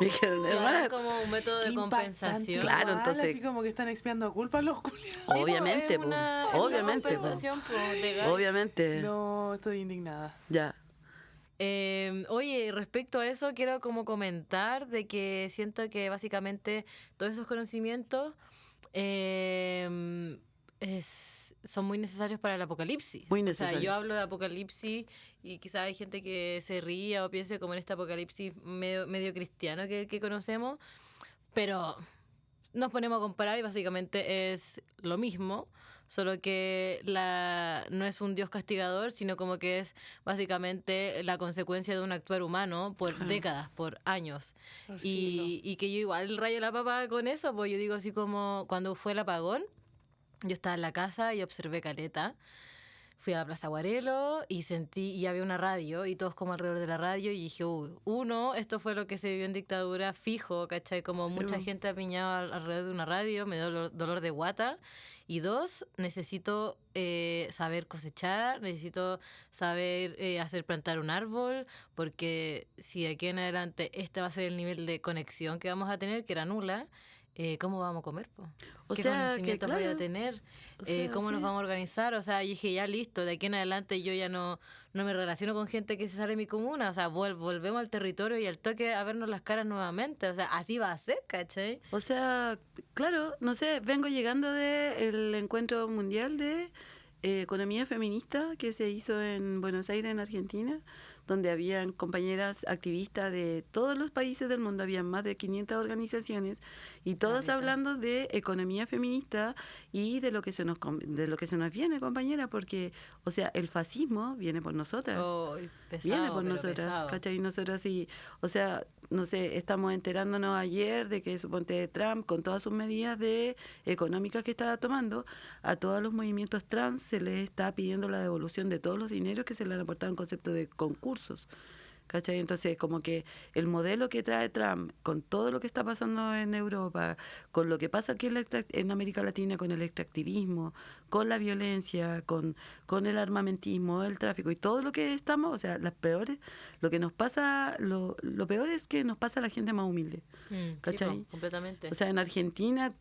S4: me dijeron,
S3: Claro,
S4: hermana,
S3: como un método
S2: Qué
S3: de
S2: impactante
S3: compensación.
S4: Claro,
S2: igual,
S4: entonces-
S2: así como que están expiando culpas los culiados.
S3: Sí,
S4: obviamente,
S3: es una
S4: obviamente,
S3: compensación legal.
S4: obviamente,
S2: No, estoy indignada.
S4: ya.
S3: Oye, respecto a eso, quiero como comentar de que siento que básicamente todos esos conocimientos son muy necesarios para el apocalipsis.
S4: Muy
S3: O sea,
S4: necesarios.
S3: yo hablo de apocalipsis y quizás hay gente que se ría o piense como en este apocalipsis medio cristiano que conocemos, pero nos ponemos a comparar y básicamente es lo mismo, solo que no es un Dios castigador, sino como que es básicamente la consecuencia de un actuar humano por décadas, por años.
S2: Por siglos.
S3: Y que yo igual rayo la papa con eso, pues yo digo así como cuando fue el apagón, yo estaba en la casa y observé caleta. Fui a la Plaza Guarelo y había una radio y todos como alrededor de la radio y dije, uno, esto fue lo que se vivió en dictadura fijo, ¿cachai? Como mucha gente apiñada alrededor de una radio, me dio dolor de guata. Y 2, necesito saber cosechar, necesito saber hacer plantar un árbol, porque si de aquí en adelante este va a ser el nivel de conexión que vamos a tener, que era nula, ¿cómo vamos a comer, po?
S4: O
S3: ¿Qué
S4: sea, que
S3: conocimientos voy a
S4: claro,
S3: tener?
S4: o sea,
S3: ¿Cómo nos
S4: sí.
S3: vamos a organizar? O sea, dije, ya listo, de aquí en adelante yo ya no me relaciono con gente que se sale de mi comuna. O sea, volvemos al territorio y al toque a vernos las caras nuevamente. O sea, así va a ser, ¿cachai?
S4: O sea, claro, no sé, vengo llegando del encuentro mundial de economía feminista que se hizo en Buenos Aires, en Argentina, donde habían compañeras activistas de todos los países del mundo, habían más de 500 organizaciones y todas
S3: Caleta.
S4: hablando de economía feminista y de lo que se nos viene, compañera, porque, o sea, el fascismo viene por nosotras.
S3: Ay, pesado,
S4: Viene por
S3: pero
S4: nosotras,
S3: pesado.
S4: ¿cachai? Nosotras sí, o sea, no sé, estamos enterándonos ayer de que suponte Trump, con todas sus medidas económicas que está tomando, a todos los movimientos trans se les está pidiendo la devolución de todos los dineros que se le han aportado en concepto de concursos. ¿Cachai? Entonces, como que el modelo que trae Trump, con todo lo que está pasando en Europa, con lo que pasa aquí en América Latina, con el extractivismo, con la violencia, con el armamentismo, el tráfico y todo lo que estamos, o sea, las peores, lo que nos pasa, lo peor es que nos pasa a la gente más humilde.
S3: Sí,
S4: ¿Cachai?
S3: po, completamente.
S4: O sea, en Argentina,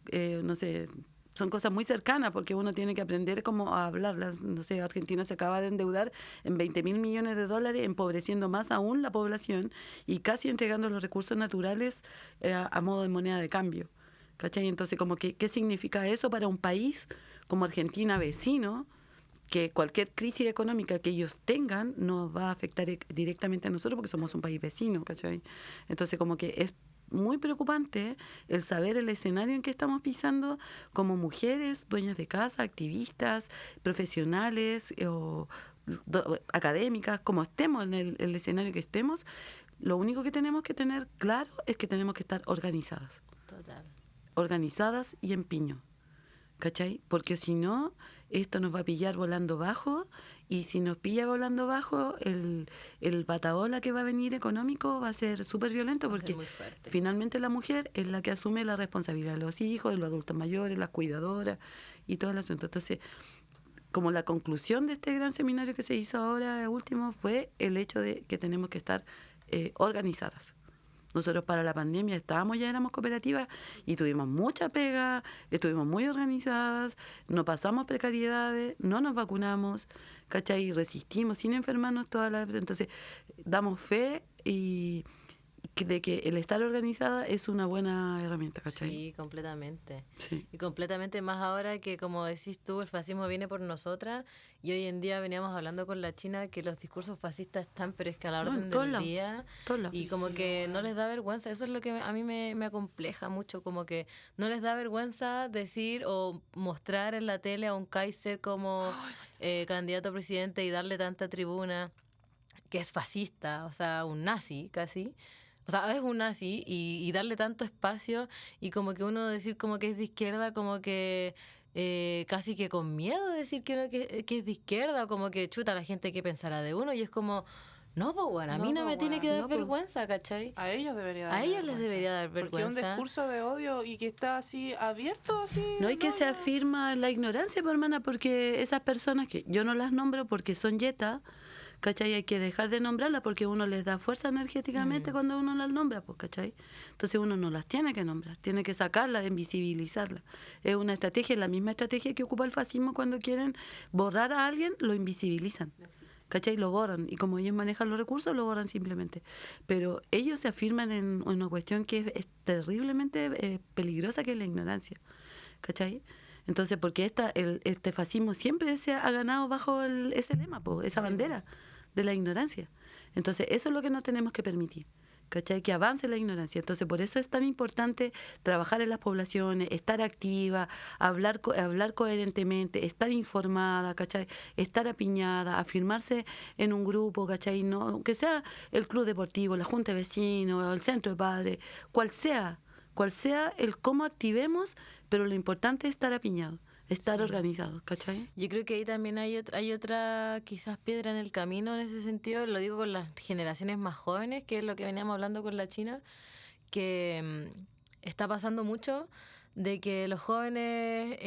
S4: no sé, son cosas muy cercanas porque uno tiene que aprender cómo a hablarlas. No sé, Argentina se acaba de endeudar en 20.000 millones de dólares, empobreciendo más aún la población y casi entregando los recursos naturales a modo de moneda de cambio. ¿Cachai? Entonces, como que, ¿qué significa eso para un país como Argentina vecino? Que cualquier crisis económica que ellos tengan nos va a afectar directamente a nosotros porque somos un país vecino, ¿cachai? Entonces, como que es muy preocupante el saber el escenario en que estamos pisando como mujeres, dueñas de casa, activistas, profesionales o académicas, como estemos en el escenario que estemos, lo único que tenemos que tener claro es que tenemos que estar organizadas
S3: Total.
S4: y en piño. ¿cachai? Porque si no, esto nos va a pillar volando bajo, y si nos pilla volando bajo, el patabola que va a venir económico va a ser súper violento,
S3: Va a ser
S4: porque
S3: muy fuerte.
S4: finalmente la mujer es la que asume la responsabilidad de los hijos, de los adultos mayores, las cuidadoras y todo el asunto. Entonces, como la conclusión de este gran seminario que se hizo ahora último fue el hecho de que tenemos que estar organizadas. Nosotros para la pandemia éramos cooperativas y tuvimos mucha pega, estuvimos muy organizadas, no pasamos precariedades, no nos vacunamos, ¿cachai? Y resistimos sin enfermarnos toda la... Entonces, damos fe y de que el estar organizada es una buena herramienta, ¿cachai?
S3: Sí, completamente.
S4: Sí.
S3: Y completamente más ahora que, como decís tú, el fascismo viene por nosotras, y hoy en día veníamos hablando con la China que los discursos fascistas están, pero es que a la
S4: No, en
S3: orden
S4: todos
S3: del
S4: lados,
S3: día,
S4: todos lados.
S3: y como que no les da vergüenza. Eso es lo que a mí me acompleja mucho, como que no les da vergüenza decir o mostrar en la tele a un Kaiser como candidato a presidente y darle tanta tribuna, que es fascista, o sea, un nazi casi. O sea, es un nazi, y darle tanto espacio, y como que uno decir como que es de izquierda, como que casi que con miedo decir que uno que es de izquierda, como que chuta la gente que pensará de uno, y es como, no, pues bueno, a mí
S2: No,
S3: no
S2: po,
S3: me tiene que
S2: weón,
S3: dar
S4: no, po.
S3: vergüenza, ¿cachai?
S2: A ellos debería dar
S3: A ellos les
S2: vergüenza.
S3: debería dar
S2: Porque un
S3: vergüenza.
S2: discurso de odio y que está así abierto, así...
S4: No, y que se
S2: ya.
S4: afirma la ignorancia, pues, hermana, porque esas personas que yo no las nombro porque son yetas, ¿cachai? Hay que dejar de nombrarlas porque uno les da fuerza energéticamente cuando uno las nombra, pues, ¿cachai? Entonces uno no las tiene que nombrar, tiene que sacarlas, invisibilizarlas. Es una estrategia, es la misma estrategia que ocupa el fascismo cuando quieren borrar a alguien, lo invisibilizan. ¿Cachai? Lo borran. Y como ellos manejan los recursos, lo borran simplemente. Pero ellos se afirman en una cuestión que es terriblemente peligrosa, que es la ignorancia. ¿Cachai? Entonces, porque este fascismo siempre se ha ganado bajo ese lema, esa bandera de la ignorancia. Entonces, eso es lo que no tenemos que permitir. ¿Cachai? Que avance la ignorancia. Entonces, por eso es tan importante trabajar en las poblaciones, estar activa, hablar coherentemente, estar informada, ¿cachai? Estar apiñada, afirmarse en un grupo, ¿cachai? No, que sea el club deportivo, la junta de vecinos, el centro de padres, cual sea el cómo activemos, pero lo importante es estar apiñado, estar organizados, ¿cachai?
S3: Yo creo que ahí también hay otra quizás piedra en el camino en ese sentido, lo digo con las generaciones más jóvenes, que es lo que veníamos hablando con la China, que está pasando mucho de que los jóvenes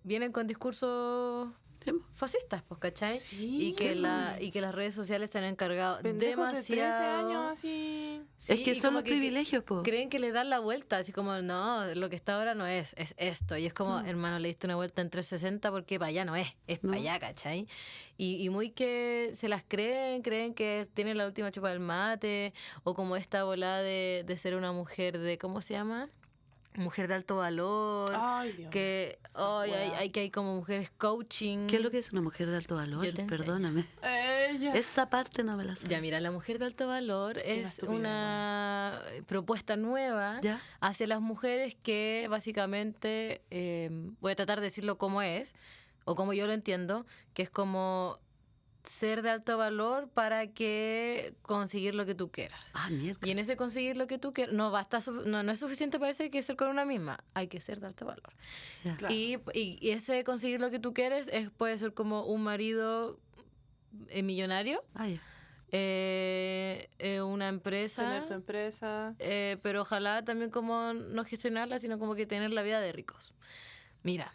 S3: vienen con discursos
S4: Sí.
S3: fascistas, pues, ¿cachai?
S2: Sí,
S3: y que
S2: sí.
S3: y que las redes sociales se han encargado
S2: Pendejos de 13
S3: demasiado.
S2: años así...
S3: Sí,
S4: es que
S3: y
S4: son
S3: como
S4: los
S3: que
S4: privilegios, po.
S3: creen que le dan la vuelta, así como, no, lo que está ahora no es esto. Y es como, hermano, le diste una vuelta en 360 porque para allá no es
S4: No.
S3: para allá, ¿cachai? Y muy que se las creen que tienen la última chupa del mate, o como esta volada de ser una mujer de, ¿cómo se llama? Mujer de alto valor.
S2: Ay, Dios.
S3: Que
S2: Esa
S3: ay,
S2: weá.
S3: hay como mujeres coaching.
S4: ¿Qué es lo que es una mujer de alto valor?
S3: Yo te enseño.
S4: Perdóname.
S2: Ella.
S4: Esa parte no me la sé.
S3: Ya, mira, la mujer de alto valor es
S2: estupidez,
S3: una propuesta nueva
S4: ¿Ya?
S3: hacia las mujeres que básicamente, voy a tratar de decirlo como es, o como yo lo entiendo, que es como ser de alto valor para que conseguir lo que tú quieras.
S4: Ah, mierda.
S3: Y en ese conseguir lo que tú quieras, no basta, no es suficiente, parece, que ser con una misma, hay que ser de alto valor.
S4: Ya.
S2: Claro.
S3: Y ese conseguir lo que tú quieres puede ser como un marido millonario,
S4: Ah, ya.
S3: una empresa,
S2: Tener tu empresa.
S3: pero ojalá también como no gestionarla, sino como que tener la vida de ricos. Mira,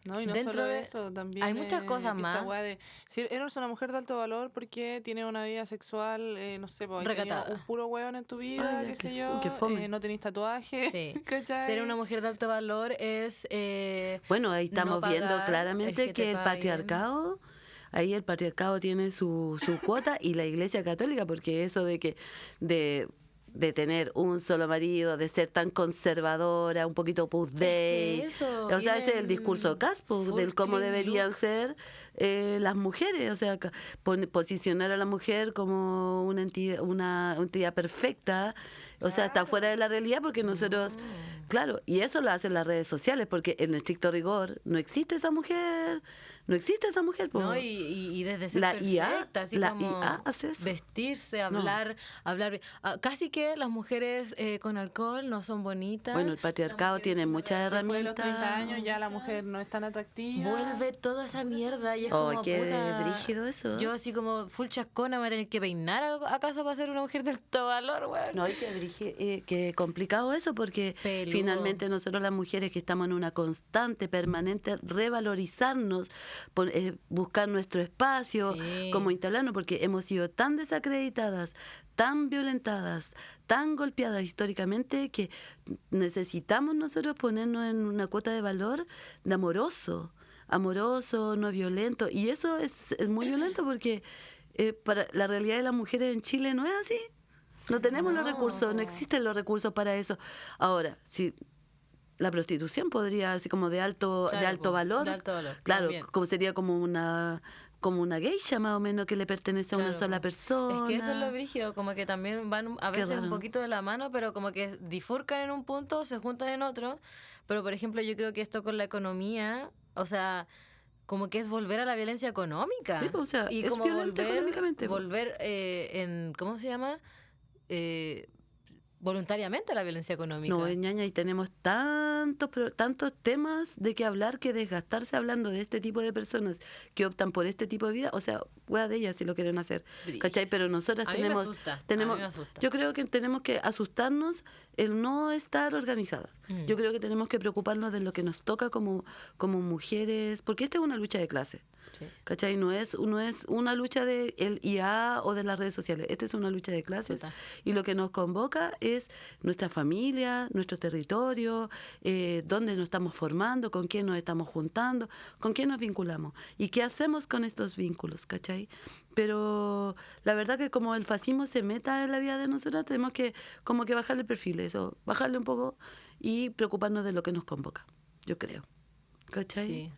S2: No, y no
S3: Dentro
S2: solo
S3: de-
S2: eso, también
S3: hay muchas cosas
S2: esta
S3: más.
S2: weá de, si eres una mujer de alto valor porque tiene una vida sexual, no sé, pues,
S3: Recatada.
S2: un puro weón en tu vida,
S4: Ah, ya,
S2: qué sé
S4: que-
S2: yo,
S4: que fome.
S2: no tenés tatuaje,
S3: Sí.
S2: ¿cachai?
S3: ser una mujer de alto valor es
S4: Bueno, ahí estamos
S3: no
S4: viendo
S3: pagar,
S4: claramente
S3: es que
S4: que
S3: te
S4: el
S3: paguen.
S4: patriarcado, ahí el patriarcado tiene su cuota, y la Iglesia Católica, porque eso de que de tener un solo marido, de ser tan conservadora, un poquito Opus Dei.
S3: eso,
S4: O sea, ese es el
S3: vienen
S4: discurso Caspo,
S3: full
S4: del cómo
S3: clean
S4: deberían
S3: look.
S4: ser las mujeres. O sea, posicionar a la mujer como una entidad perfecta. O sea, está fuera de la realidad, porque nosotros, claro, y eso lo hacen las redes sociales, porque en estricto rigor no existe esa mujer, no existe esa mujer. Po.
S3: No, y desde ser
S4: La IA,
S3: perfecta, así
S4: la
S3: como
S4: IA hace eso.
S3: vestirse, hablar. Casi que las mujeres con alcohol no son bonitas.
S4: Bueno, el patriarcado tiene muchas
S2: Después de los 30
S4: herramientas.
S2: años ya la mujer no es tan atractiva.
S3: Vuelve toda esa mierda y es
S4: Oh,
S3: como,
S4: qué
S3: puta,
S4: brígido eso.
S3: yo así como full chascona me voy a tener que peinar acaso para ser una mujer de alto valor, weón.
S4: No, y qué complicado eso, porque
S3: Peludo.
S4: finalmente nosotros las mujeres que estamos en una constante, permanente revalorizarnos, buscar nuestro espacio,
S3: Sí.
S4: como instalarnos, porque hemos sido tan desacreditadas, tan violentadas, tan golpeadas históricamente, que necesitamos nosotros ponernos en una cuota de valor de amoroso, no violento, y eso es muy violento porque para la realidad de las mujeres en Chile no es así. No tenemos los recursos, no existen los recursos para eso. Ahora, si la prostitución podría, así como de alto
S3: Claro,
S4: valor,
S3: de alto valor,
S4: claro,
S3: también.
S4: como sería como una geisha más o menos que le pertenece a una
S3: Claro,
S4: sola
S3: po.
S4: persona.
S3: Es que eso es lo brígido, como que también van a veces un
S4: raro.
S3: poquito de la mano, pero como que bifurcan en un punto, se juntan en otro. Pero, por ejemplo, yo creo que esto con la economía, o sea, como que es volver a la violencia económica.
S4: Sí, pues, o sea,
S3: y
S4: es
S3: como
S4: violenta económicamente, pues.
S3: volver ¿cómo se llama? Voluntariamente a la violencia económica.
S4: No, ñaña, y tenemos tantos temas de que hablar, que desgastarse hablando de este tipo de personas que optan por este tipo de vida, o sea, hueá de ellas si lo quieren hacer,
S3: Brígido.
S4: ¿cachai? Pero nosotras
S3: A mí me asusta, a mí me asusta.
S4: yo creo que tenemos que asustarnos el no estar organizadas. Yo creo que tenemos que preocuparnos de lo que nos toca como mujeres, porque esta es una lucha de clase.
S3: Sí.
S4: ¿Cachai? No es una lucha de el IA o de las redes sociales. Esta es una lucha de clases.
S3: Total.
S4: Y lo que nos convoca es nuestra familia, nuestro territorio, dónde nos estamos formando, con quién nos estamos juntando, con quién nos vinculamos y qué hacemos con estos vínculos, ¿cachai? Pero la verdad que como el fascismo se meta en la vida de nosotras, tenemos que como que bajarle el perfil, eso, bajarle un poco y preocuparnos de lo que nos convoca, yo creo. ¿Cachai?
S3: Sí.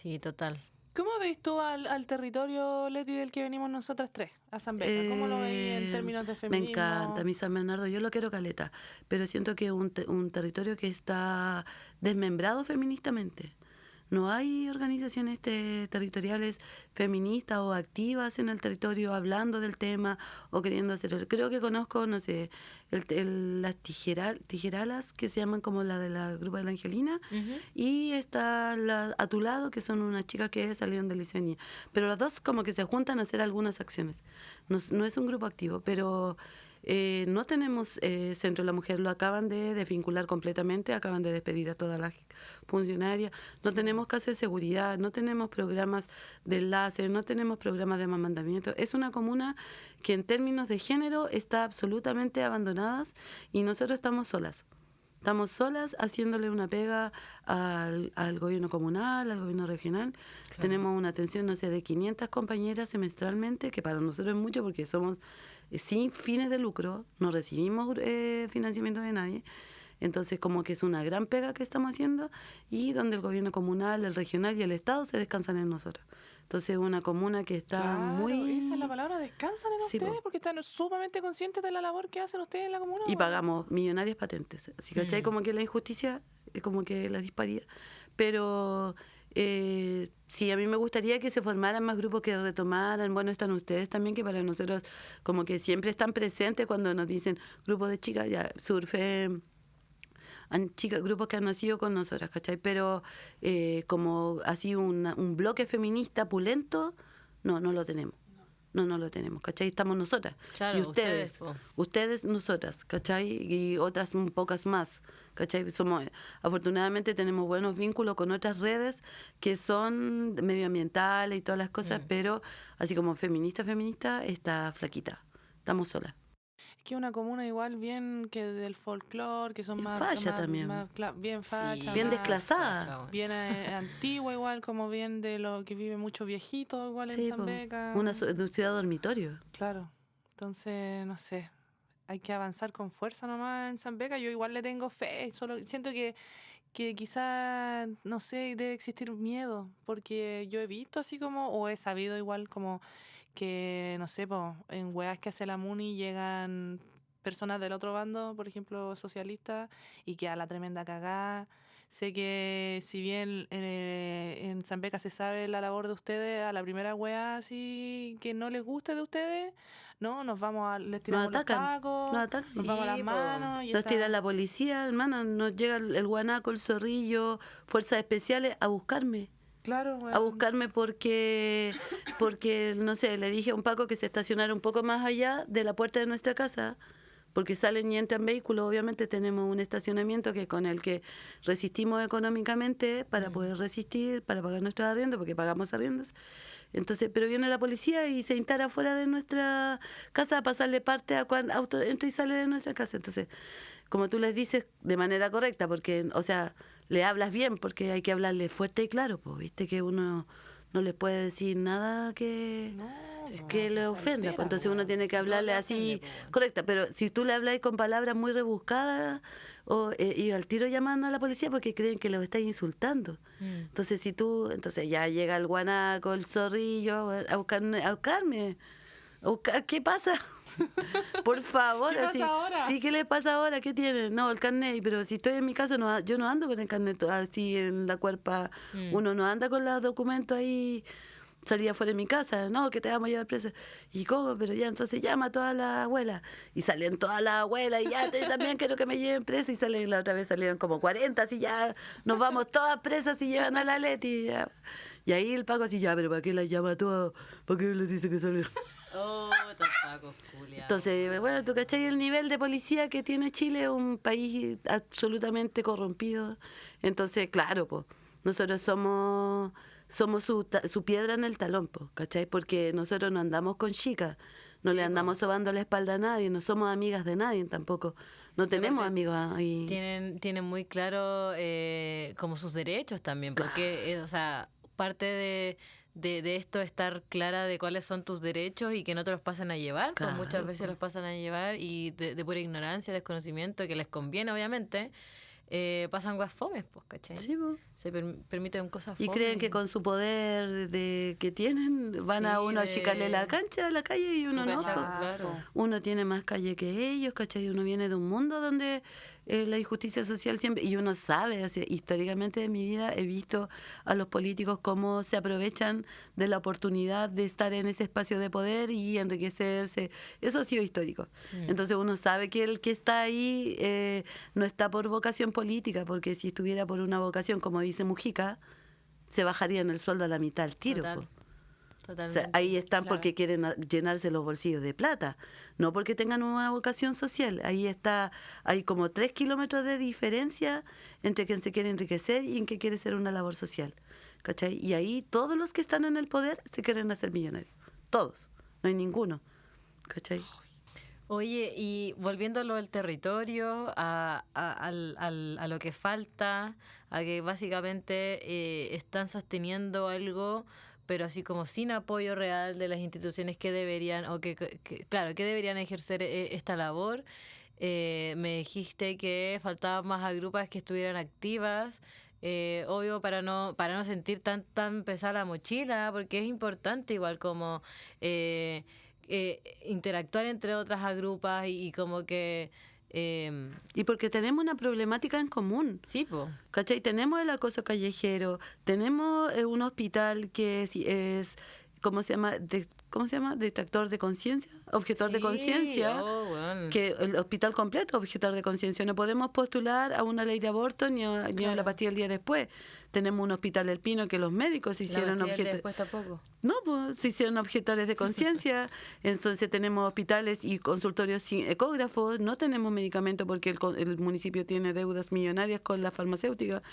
S3: Sí, total.
S2: ¿Cómo veis tú al territorio, Leti, del que venimos nosotras tres, a San Beca? ¿Cómo lo veis en términos de
S4: Me
S2: feminismo?
S4: encanta, mi San Bernardo, yo lo quiero caleta, pero siento que es un territorio que está desmembrado feministamente. No hay organizaciones territoriales feministas o activas en el territorio hablando del tema o queriendo hacer. Creo que conozco, no sé, las tijeralas que se llaman como la de la Grupo de la Angelina, y está a tu lado, que son unas chicas que salieron de Liceña. Pero las dos como que se juntan a hacer algunas acciones. No es un grupo activo, pero no tenemos Centro de la Mujer, lo acaban de desvincular completamente, acaban de despedir a todas las funcionarias, no tenemos casa de seguridad, no tenemos programas de enlace, no tenemos programas de amamantamiento. Es una comuna que en términos de género está absolutamente abandonadas y nosotros estamos solas. Estamos solas haciéndole una pega al gobierno comunal, al gobierno regional. Claro. Tenemos una atención, no sé, de 500 compañeras semestralmente, que para nosotros es mucho porque somos sin fines de lucro, no recibimos financiamiento de nadie. Entonces, como que es una gran pega que estamos haciendo y donde el gobierno comunal, el regional y el Estado se descansan en nosotros. Entonces, es una comuna que está muy...
S2: Esa es la palabra, descansan en ustedes, porque están sumamente conscientes de la labor que hacen ustedes en la comuna.
S4: Y pagamos millonarias patentes. Así que, ¿cachai? Como que la injusticia, es como que la disparidad. Pero... sí, a mí me gustaría que se formaran más grupos que retomaran, bueno, están ustedes también, que para nosotros como que siempre están presentes cuando nos dicen grupos de chicas, ya, surfe, grupos que han nacido con nosotras, ¿cachai? Pero como así un bloque feminista pulento, no lo tenemos. No lo tenemos, ¿cachai? Estamos nosotras.
S3: Claro,
S4: y ustedes, nosotras, ¿cachai? Y otras pocas más, ¿cachai? Afortunadamente tenemos buenos vínculos con otras redes que son medioambientales y todas las cosas, pero así como feminista, está flaquita. Estamos solas.
S2: Es que una comuna igual bien que del folclore, que son más...
S4: Facha también.
S2: Bien facha.
S3: Sí,
S4: bien desclasada.
S2: Bien antigua igual, como bien de lo que vive mucho viejito igual en San Beca.
S4: Una ciudad dormitorio.
S2: Claro. Entonces, no sé, hay que avanzar con fuerza nomás en San Beca. Yo igual le tengo fe, solo siento que quizá, no sé, debe existir miedo, porque yo he visto así como, o he sabido igual como... que, no sé, en weas que hace la MUNI llegan personas del otro bando, por ejemplo, socialistas, y queda la tremenda cagada. Sé que si bien en en Zambeca se sabe la labor de ustedes, a la primera wea así que no les guste de ustedes, no, les tiramos los pacos,
S4: nos atacan.
S2: nos vamos a las
S3: Sí, po.
S2: manos.
S4: Nos tira la policía, hermano, nos llega el guanaco, el zorrillo, fuerzas especiales a buscarme.
S2: Claro,
S4: A
S2: weón.
S4: buscarme porque, no sé, le dije a un Paco que se estacionara un poco más allá de la puerta de nuestra casa, porque salen y entran vehículos. Obviamente tenemos un estacionamiento que con el que resistimos económicamente para poder resistir, para pagar nuestros arriendos, porque pagamos arriendos. Entonces, pero viene la policía y se instala fuera de nuestra casa a pasarle parte a cuando auto entra y sale de nuestra casa. Entonces, como tú les dices de manera correcta, porque, o sea, le hablas bien, porque hay que hablarle fuerte y claro, pues, viste que uno no les puede decir nada que le ofenda, pues, entonces uno tiene que hablarle así correcta, pero si tú le hablas con palabras muy rebuscadas y al tiro llaman a la policía porque creen que lo estás insultando. Entonces entonces ya llega el guanaco, el zorrillo a buscarme. ¿Qué pasa? Por favor,
S2: ¿Qué
S4: así.
S2: pasa ahora?
S4: Sí, ¿qué le pasa ahora? ¿Qué tiene? No, el carnet, pero si estoy en mi casa, yo no ando con el carnet así en la cuerpa. Uno no anda con los documentos ahí. Salía fuera de mi casa, no, que te vamos a llevar presa. ¿Y cómo? Pero ya, entonces llama a todas las abuelas. Y salen todas las abuelas, y ya, yo también quiero que me lleven presa. Y salen, la otra vez salieron como 40, así ya, nos vamos todas presas y llevan a la Leti. Ya. Y ahí el Paco así, ya, pero ¿para qué las llama a todas? ¿Para qué les dice que salen?
S3: Oh, tampoco, Julia.
S4: Entonces, bueno, tú cachai el nivel de policía que tiene Chile, un país absolutamente corrompido. Entonces, claro, pues, nosotros somos su piedra en el talón, pues, ¿cachai? Porque nosotros no andamos con chicas, no le andamos sobando la espalda a nadie, no somos amigas de nadie tampoco. No tenemos amigos ahí.
S3: Tienen muy claro como sus derechos también, porque, o sea, parte de esto estar clara de cuáles son tus derechos y que no te los pasen a llevar, pues muchas veces los pasan a llevar y de pura ignorancia, desconocimiento, que les conviene obviamente, pasan guas fomes, pues, ¿cachai?
S4: Sí, po.
S3: Se permiten cosas
S4: Y
S3: fomes.
S4: creen que con su poder que tienen van a
S3: Sí,
S4: uno a achicarle la cancha a la calle y uno no.
S3: Cachai,
S4: Po.
S3: claro.
S4: Uno tiene más calle que ellos, ¿cachai? Uno viene de un mundo donde la injusticia social siempre, y uno sabe, así, históricamente de mi vida he visto a los políticos cómo se aprovechan de la oportunidad de estar en ese espacio de poder y enriquecerse. Eso ha sido histórico. Entonces uno sabe que el que está ahí no está por vocación política, porque si estuviera por una vocación, como dice Mujica, se bajaría en el sueldo a la mitad al tiro.
S3: Total.
S4: Po. O
S3: Totalmente.
S4: sea, ahí están
S3: Claro.
S4: porque quieren llenarse los bolsillos de plata, no porque tengan una vocación social. Hay como 3 kilómetros de diferencia entre quien se quiere enriquecer y en que quiere hacer una labor social. ¿Cachai? Y ahí todos los que están en el poder se quieren hacer millonarios. Todos. No hay ninguno. ¿Cachai?
S3: Oye, y volviendo a lo del territorio, a lo que falta, a que básicamente están sosteniendo algo, pero así como sin apoyo real de las instituciones que deberían, o claro, que deberían ejercer esta labor. Me dijiste que faltaban más agrupas que estuvieran activas, obvio para no sentir tan pesada la mochila, porque es importante igual como interactuar entre otras agrupas y como que
S4: Y porque tenemos una problemática en común.
S3: sí, po.
S4: ¿Cachai? Tenemos el acoso callejero, tenemos un hospital que es ¿cómo se llama? Detractor de conciencia, objetor de
S3: Sí,
S4: conciencia.
S3: bueno.
S4: Que el hospital completo es objetor de conciencia. No podemos postular a una ley de aborto ni a la pastilla el día después. Tenemos un hospital El Pino que los médicos se hicieron
S3: Después tampoco.
S4: no, pues se hicieron objetores de conciencia. Entonces tenemos hospitales y consultorios sin ecógrafos. No tenemos medicamentos porque el municipio tiene deudas millonarias con la farmacéutica.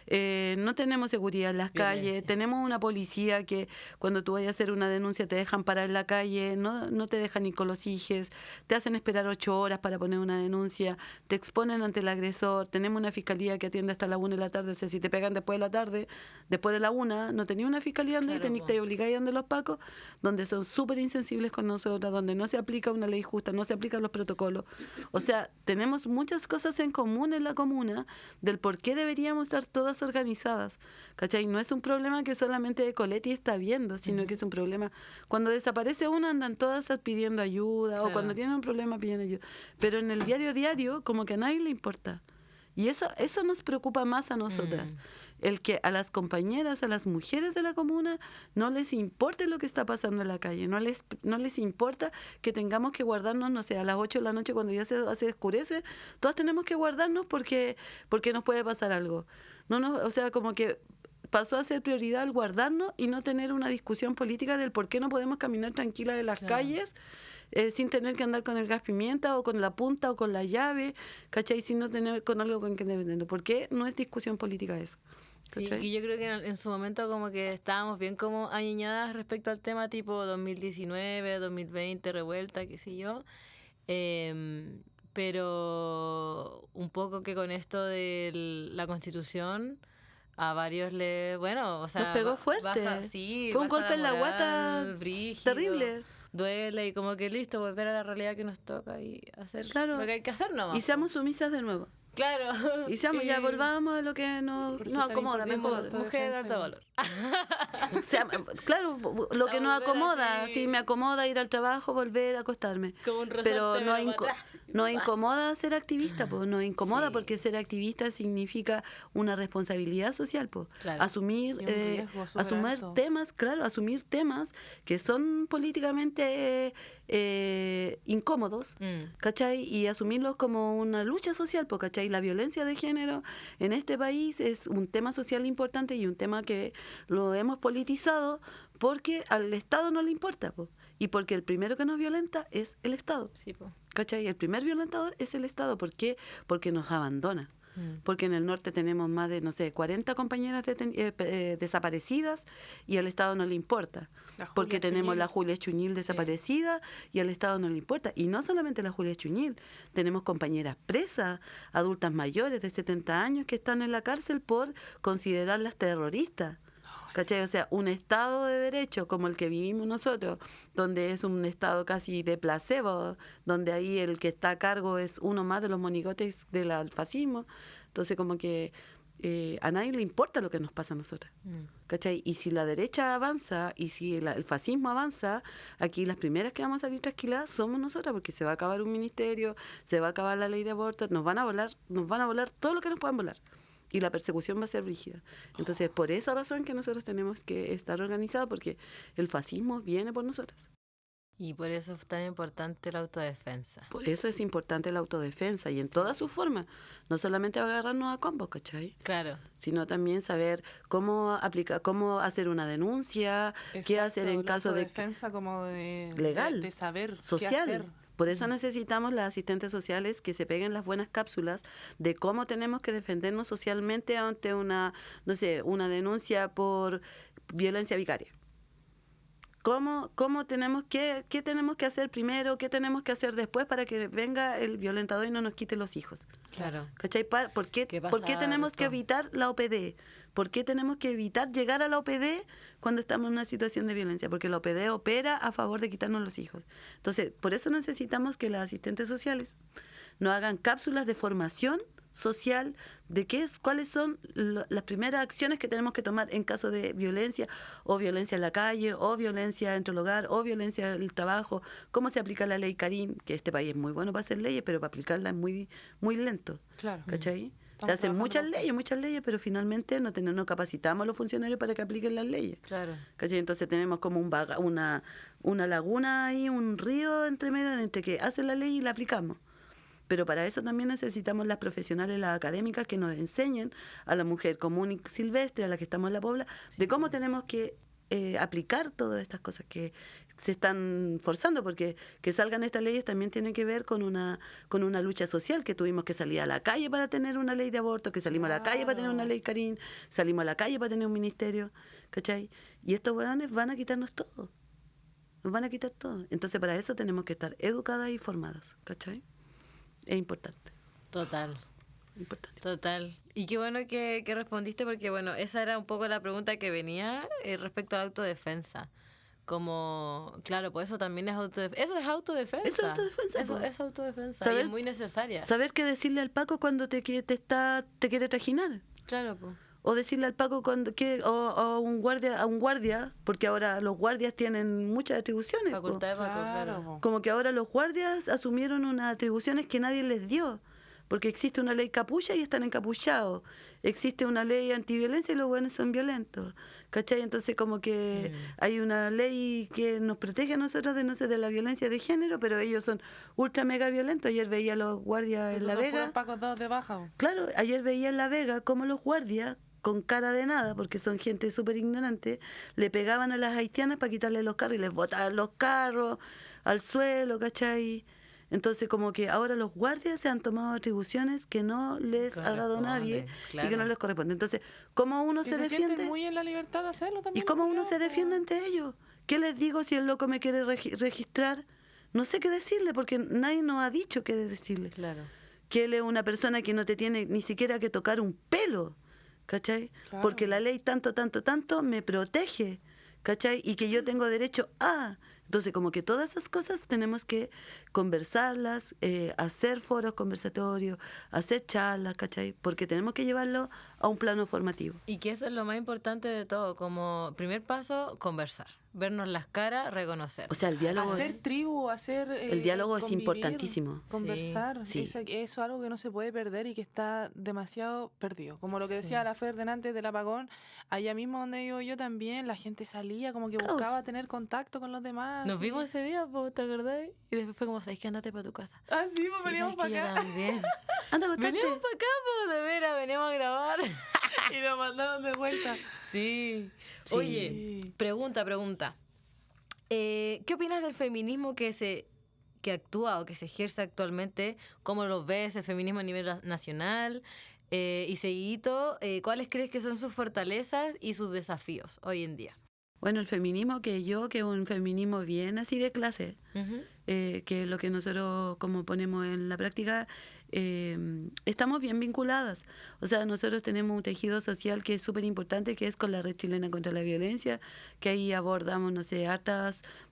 S4: No tenemos seguridad en las calles. Tenemos una policía que cuando tú vayas a hacer una denuncia te dejan parar en la calle, no te dejan ni con los hijes, te hacen esperar 8 horas para poner una denuncia, te exponen ante el agresor. Tenemos una fiscalía que atiende hasta la 1 de la tarde. O sea, si te pegan después de la tarde, después de la 1, no tenía una fiscalía donde
S3: Claro,
S4: te obligáis donde los pacos, donde son súper insensibles con nosotras, donde no se aplica una ley justa, no se aplican los protocolos. O sea, tenemos muchas cosas en común en la comuna del por qué deberíamos estar todas organizadas. ¿Cachai? No es un problema que solamente Coletti está viendo, sino que es un problema. Cuando desaparece uno andan todas pidiendo ayuda, o cuando tienen un problema piden ayuda. Pero en el diario, como que a nadie le importa. Y eso nos preocupa más a nosotras. el que a las compañeras, a las mujeres de la comuna, no les importe lo que está pasando en la calle, no les importa que tengamos que guardarnos, no sé, a las 8 de la noche cuando ya se oscurece, todas tenemos que guardarnos porque nos puede pasar algo. O sea, como que pasó a ser prioridad el guardarnos y no tener una discusión política del por qué no podemos caminar tranquilas en las calles sin tener que andar con el gas pimienta o con la punta o con la llave, ¿cachai? Sin no tener con algo con que defendernos. ¿Por qué no es discusión política eso?
S3: Sí,
S4: ¿Cachai?
S3: que yo creo que en su momento como que estábamos bien como añeñadas respecto al tema tipo 2019, 2020, revuelta, qué sé yo. Pero un poco que con esto de la Constitución a varios o sea,
S4: nos pegó fuerte. Fue un golpe en la guata
S3: brígido,
S4: terrible.
S3: Duele y como que listo, volver a la realidad que nos toca y hacer
S4: Claro.
S3: lo que hay que hacer nomás.
S4: Y seamos sumisas de nuevo.
S3: Claro.
S4: Y seamos, ya volvamos a lo que nos acomoda mejor.
S3: Mujer de alto valor.
S4: O sea, claro, lo que nos acomoda.
S3: así.
S4: Si me acomoda ir al trabajo, volver a acostarme.
S3: Como un
S4: Pero
S3: resorte
S4: nos incomoda ser activista, pues nos incomoda
S3: Sí.
S4: porque ser activista significa una responsabilidad social, pues.
S3: Claro.
S4: Asumir,
S2: Y un riesgo súper
S4: asumir
S2: alto.
S4: temas, claro, asumir temas que son políticamente incómodos, ¿cachai? Y asumirlos como una lucha social, pues, ¿cachai? La violencia de género en este país es un tema social importante y un tema que lo hemos politizado porque al Estado no le importa, pues. Y porque el primero que nos violenta es el Estado,
S3: Sí, po.
S4: ¿cachai? El primer violentador es el Estado. ¿Por qué? Porque nos abandona. Porque en el norte tenemos más de, no sé, 40 compañeras desaparecidas y al Estado no le importa. Porque tenemos la Julia Chuñil desaparecida y al Estado no le importa. Y no solamente la Julia Chuñil, tenemos compañeras presas, adultas mayores de 70 años que están en la cárcel por considerarlas terroristas. ¿Cachai? O sea, un Estado de derecho como el que vivimos nosotros, donde es un Estado casi de placebo, donde ahí el que está a cargo es uno más de los monigotes del fascismo. Entonces, como que a nadie le importa lo que nos pasa a nosotras. ¿Cachai? Y si la derecha avanza y si el fascismo avanza, aquí las primeras que vamos a salir trasquiladas somos nosotras, porque se va a acabar un ministerio, se va a acabar la ley de aborto, nos van a volar todo lo que nos puedan volar. Y la persecución va a ser rígida. Entonces, por esa razón que nosotros tenemos que estar organizados, porque el fascismo viene por nosotras.
S3: Y por eso es tan importante la autodefensa.
S4: Por eso es importante la autodefensa y en todas sus formas. No solamente agarrarnos a combos, ¿cachai?
S3: Claro.
S4: Sino también saber cómo aplicar, cómo hacer una denuncia, qué hacer en caso de
S2: defensa como de
S4: legal,
S2: de saber
S4: social.
S2: qué hacer.
S4: Por eso necesitamos las asistentes sociales que se peguen las buenas cápsulas de cómo tenemos que defendernos socialmente ante una denuncia por violencia vicaria. ¿Cómo tenemos qué tenemos que hacer primero, qué tenemos que hacer después para que venga el violentador y no nos quite los hijos?
S3: Claro.
S4: ¿Cachai? ¿Por qué tenemos que evitar la OPD? ¿Por qué tenemos que evitar llegar a la OPD cuando estamos en una situación de violencia? Porque la OPD opera a favor de quitarnos los hijos. Entonces, por eso necesitamos que las asistentes sociales nos hagan cápsulas de formación social de cuáles son las primeras acciones que tenemos que tomar en caso de violencia, o violencia en la calle, o violencia dentro del hogar, o violencia en el trabajo, cómo se aplica la ley Karim, que este país es muy bueno para hacer leyes, pero para aplicarla es muy, muy lento.
S2: Claro.
S4: ¿Cachai? Se
S2: Estamos
S4: hacen muchas
S2: trabajando
S4: leyes, pero finalmente no capacitamos a los funcionarios para que apliquen las leyes.
S3: Claro.
S4: ¿Cachai? Entonces tenemos como una laguna ahí, un río entre medio entre que hacen la ley y la aplicamos. Pero para eso también necesitamos las profesionales, las académicas que nos enseñen a la mujer común y silvestre, a la que estamos en la pobla, de cómo tenemos que aplicar todas estas cosas que se están forzando, porque que salgan estas leyes también tiene que ver con una lucha social, que tuvimos que salir a la calle para tener una ley de aborto, que salimos a la calle para tener una ley Karim, salimos a la calle para tener un ministerio, ¿cachai? Y estos hueones van a quitarnos todo, nos van a quitar todo. Entonces para eso tenemos que estar educadas y formadas, ¿cachai? Es importante.
S3: Total.
S4: Importante.
S3: Total. Y qué bueno que respondiste porque, bueno, esa era un poco la pregunta que venía respecto a la autodefensa. Como, claro, pues eso también es autodefensa. Eso es autodefensa.
S4: Eso es autodefensa,
S3: Eso
S4: po.
S3: es autodefensa.
S4: Saber-
S3: Y es muy necesaria.
S4: Saber qué decirle al Paco cuando te quiere trajinar.
S3: Claro, pues.
S4: O decirle al Paco o a un guardia, porque ahora los guardias tienen muchas atribuciones. Po.
S3: Facultad de Paco,
S2: Claro,
S3: claro.
S2: po.
S4: Como que ahora los guardias asumieron unas atribuciones que nadie les dio. porque existe una ley capucha y están encapuchados, existe una ley antiviolencia y los buenos son violentos, ¿cachai? Entonces como que hay una ley que nos protege a nosotros de, no sé, de la violencia de género, pero ellos son ultra mega violentos. Ayer veía a los guardias en La Vega.
S2: Pacos dados de baja.
S4: Claro, ayer veía en La Vega cómo los guardias, con cara de nada, porque son gente súper ignorante, le pegaban a las haitianas para quitarle los carros y les botaban los carros al suelo, ¿cachai? Entonces como que ahora los guardias se han tomado atribuciones que no les ha dado nadie y que no les corresponde. Entonces, ¿cómo uno se defiende?
S2: Sienten muy en la libertad de hacerlo también.
S4: ¿Y cómo uno se defiende ante ellos? ¿Qué les digo si el loco me quiere registrar? No sé qué decirle porque nadie nos ha dicho qué decirle.
S3: Claro.
S4: Que él es una persona que no te tiene ni siquiera que tocar un pelo, ¿cachai?
S2: Claro.
S4: Porque la ley tanto me protege, ¿cachai? Y que yo tengo derecho a... Entonces, como que todas esas cosas tenemos que conversarlas, hacer foros conversatorios, hacer charlas, ¿cachai? Porque tenemos que llevarlo a un plano formativo.
S3: Y que eso es lo más importante de todo, como primer paso, conversar, vernos las caras, reconocer.
S4: O sea, el diálogo
S2: Hacer tribu, hacer...
S4: el diálogo es
S2: convivir,
S4: importantísimo.
S2: Conversar.
S4: Sí.
S2: Eso es algo que no se puede perder y que está demasiado perdido. Como lo que decía la Fer delante del apagón, allá mismo donde vivo yo también, la gente salía como que buscaba tener contacto con los demás.
S3: Nos vimos ese día, ¿te acordás? Y después fue como, ¿sabes que andate para tu casa?
S2: Ah, sí, pues veníamos para acá.
S3: También.
S4: Anda, acostarte.
S3: Veníamos para acá, de veras, veníamos a grabar.
S2: Y nos mandaron de vuelta.
S3: Sí.
S4: Sí.
S3: Oye, pregunta. ¿Qué opinas del feminismo que actúa o que se ejerce actualmente? ¿Cómo lo ves el feminismo a nivel nacional? Y seguidito, ¿cuáles crees que son sus fortalezas y sus desafíos hoy en día?
S4: Bueno, el feminismo que es un feminismo bien así de clase, que es lo que nosotros como ponemos en la práctica, estamos bien vinculadas. O sea, nosotros tenemos un tejido social que es súper importante, que es con la Red Chilena contra la Violencia, que ahí abordamos, no sé,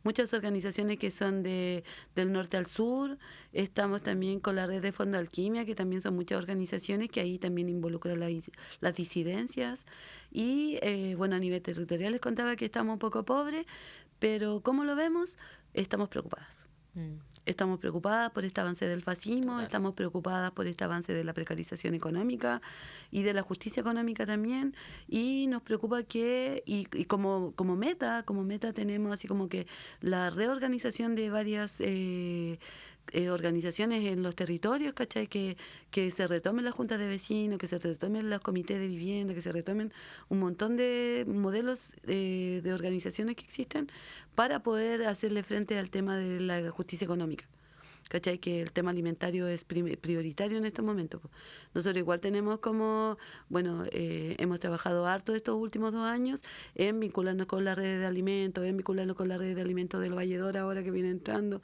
S4: muchas organizaciones que son del norte al sur. Estamos también con la Red de Fondo Alquimia, que también son muchas organizaciones que ahí también involucran las disidencias. Y bueno, a nivel territorial les contaba que estamos un poco pobres, pero ¿cómo lo vemos? Estamos preocupadas. Estamos preocupadas por este avance del fascismo, estamos preocupadas por este avance de la precarización económica y de la justicia económica también, y nos preocupa que, y como meta tenemos así como que la reorganización de varias organizaciones en los territorios, ¿cachai? Que se retomen las juntas de vecinos, que se retomen los comités de vivienda, que se retomen un montón de modelos de organizaciones que existen para poder hacerle frente al tema de la justicia económica. ¿Cachai? Que el tema alimentario es prioritario en estos momentos. Nosotros igual tenemos hemos trabajado harto estos últimos 2 años en vincularnos con las redes de alimentos, del Valledor ahora que viene entrando,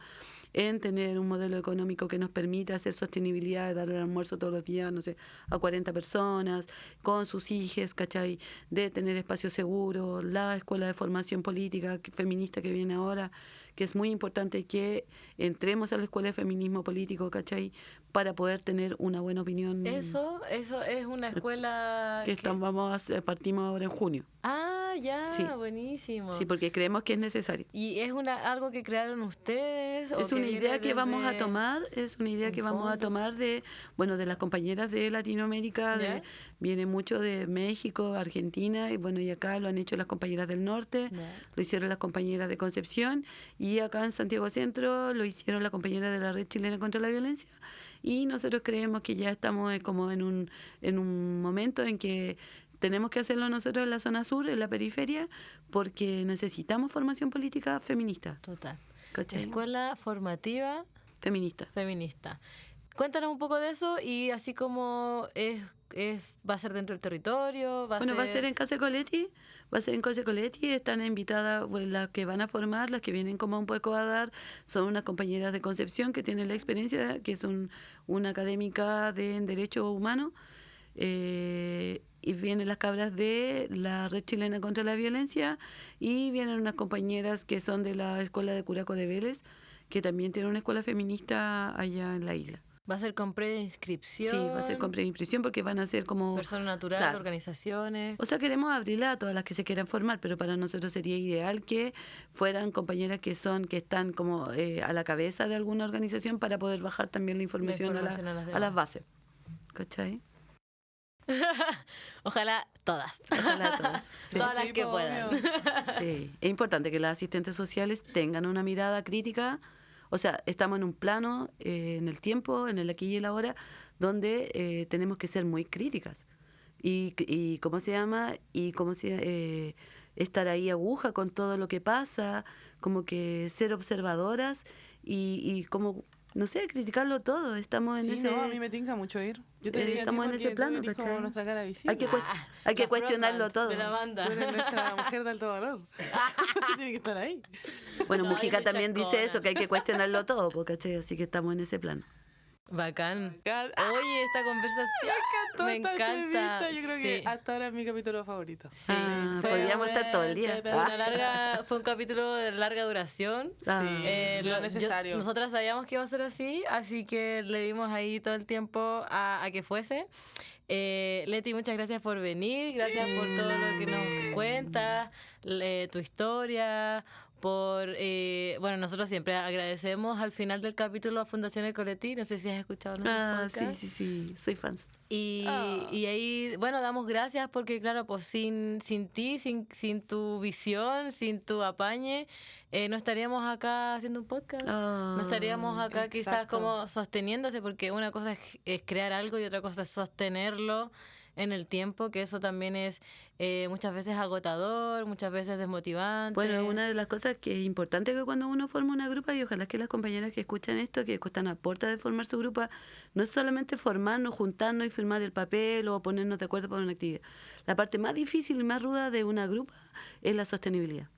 S4: en tener un modelo económico que nos permita hacer sostenibilidad, darle el almuerzo todos los días, no sé, a 40 personas, con sus hijos, ¿cachai? De tener espacios seguros, la escuela de formación política feminista que viene ahora, que es muy importante que entremos a la escuela de feminismo político, ¿cachai? Para poder tener una buena opinión.
S3: Eso es una escuela
S4: Partimos ahora en junio.
S3: Ah, ya,
S4: Sí.
S3: Buenísimo.
S4: Sí, porque creemos que es necesario.
S3: ¿Y es algo que crearon ustedes?
S4: Es una idea que vamos a tomar, de las compañeras de Latinoamérica, viene mucho de México, Argentina, y acá lo han hecho las compañeras del norte, lo hicieron las compañeras de Concepción, y acá en Santiago Centro lo hicieron las compañeras de la Red Chilena contra la Violencia, y nosotros creemos que ya estamos como en un momento en que tenemos que hacerlo nosotros en la zona sur, en la periferia, porque necesitamos formación política feminista.
S3: Total.
S4: ¿Cachai?
S3: Escuela formativa feminista. Cuéntanos un poco de eso y así como va a ser dentro del territorio, va a ser
S4: en Casa Coletti, están invitadas las que van a formar, las que vienen como un poco a dar, son unas compañeras de Concepción que tienen la experiencia, que es una académica en Derecho Humano, y vienen las cabras de la Red Chilena contra la Violencia, y vienen unas compañeras que son de la Escuela de Curaco de Vélez, que también tiene una escuela feminista allá en la isla.
S3: ¿Va a ser con preinscripción?
S4: Sí, va a ser con preinscripción porque van a ser como...
S3: Persona natural,
S4: claro,
S3: organizaciones.
S4: O sea, queremos abrirla a todas las que se quieran formar, pero para nosotros sería ideal que fueran compañeras que están como a la cabeza de alguna organización para poder bajar también la información a las bases. ¿cachai?
S3: Ojalá todas.
S4: Ojalá todos. Sí.
S3: Todas las
S2: Sí,
S3: que
S2: po,
S3: puedan.
S2: obvio.
S4: Sí, es importante que las asistentes sociales tengan una mirada crítica. O sea, estamos en un plano, en el tiempo, en el aquí y el ahora, donde tenemos que ser muy críticas. Y ¿cómo se llama? Estar ahí aguja con todo lo que pasa, como que ser observadoras y como, no sé, criticarlo todo. Estamos en
S2: Sí,
S4: ese...
S2: no, a mí me tinca mucho ir. Yo te decía a ti
S4: estamos en
S2: porque
S4: ese plano,
S2: tú eres como
S4: ¿cachai?
S2: nuestra cara visible.
S4: Hay que
S3: La
S4: cuestionarlo
S3: frontman
S4: todo.
S3: de la banda.
S2: Tú eres nuestra mujer de alto valor. Tiene que estar ahí.
S4: Bueno,
S3: No,
S4: Mujica
S3: yo soy
S4: también dice
S3: chascona.
S4: eso, que hay que cuestionarlo todo, ¿cachai? Así que estamos en ese plano.
S3: Bacán.
S2: Bacán.
S3: Oye, esta conversación
S2: Toda
S3: me
S2: esta
S3: encanta.
S2: entrevista, yo creo que hasta ahora es mi capítulo favorito.
S3: Sí,
S4: Ah,
S3: fue
S4: podríamos estar todo el día.
S3: fue un capítulo de larga duración.
S4: Ah.
S2: Lo necesario.
S3: Nosotras sabíamos que iba a ser así que le dimos ahí todo el tiempo a que fuese. Leti, muchas gracias por venir, gracias por todo lo que nos cuentas, tu historia, bueno, nosotros siempre agradecemos al final del capítulo a Fundación Ecoletti, no sé si has escuchado nuestros podcasts.
S4: Sí, soy fan.
S3: Y ahí, bueno, damos gracias porque, claro, pues sin ti, sin tu visión, sin tu apañe, no estaríamos acá haciendo un podcast. No estaríamos acá quizás
S2: exacto.
S3: como sosteniéndose, porque una cosa es crear algo y otra cosa es sostenerlo en el tiempo, que eso también es muchas veces agotador, muchas veces desmotivante.
S4: Bueno, una de las cosas que es importante que cuando uno forma una grupa, y ojalá que las compañeras que escuchan esto, que están a puerta de formar su grupa, no es solamente formarnos, juntarnos y firmar el papel o ponernos de acuerdo para una actividad. La parte más difícil y más ruda de una grupa es la sostenibilidad.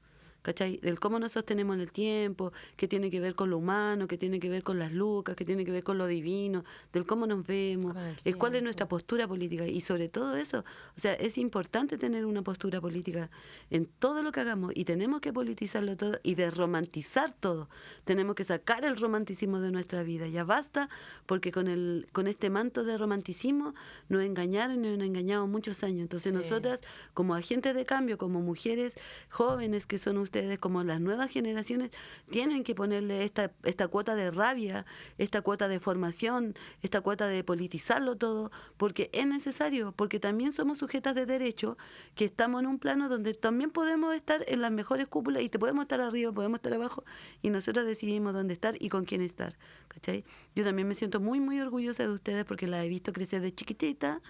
S4: ¿Cachai? Del cómo nos sostenemos en el tiempo, que tiene que ver con lo humano, que tiene que ver con las lucas, que tiene que ver con lo divino, del cómo nos vemos,
S3: Con el
S4: el cuál es
S3: tiempo.
S4: nuestra postura política. Y sobre todo eso, o sea, es importante tener una postura política en todo lo que hagamos y tenemos que politizarlo todo y desromantizar todo. Tenemos que sacar el romanticismo de nuestra vida. Ya basta, porque con este manto de romanticismo nos engañaron y nos han engañado muchos años. Entonces
S3: Sí.
S4: nosotras, como agentes de cambio, como mujeres jóvenes que son ustedes, como las nuevas generaciones, tienen que ponerle esta cuota de rabia, esta cuota de formación, esta cuota de politizarlo todo, porque es necesario, porque también somos sujetas de derecho, que estamos en un plano donde también podemos estar en las mejores cúpulas y te podemos estar arriba, podemos estar abajo, y nosotros decidimos dónde estar y con quién estar, ¿cachai? Yo también me siento muy, muy orgullosa de ustedes porque las he visto crecer de chiquitita,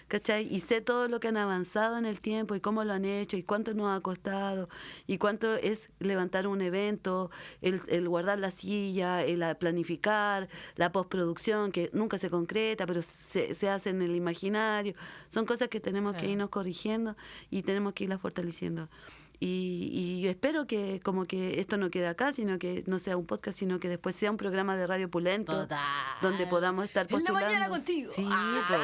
S4: ¿cachai? Y sé todo lo que han avanzado en el tiempo y cómo lo han hecho y cuánto nos ha costado y cuánto es levantar un evento, el guardar la silla, el planificar, la postproducción que nunca se concreta, pero se hace en el imaginario. Son cosas que tenemos que irnos corrigiendo y tenemos que irlas fortaleciendo. Y yo espero que como que esto no quede acá, sino que no sea un podcast, sino que después sea un programa de radio pulento,
S3: Total.
S4: donde podamos estar
S3: En la
S4: postulando.
S3: mañana contigo.
S4: Sí, pues,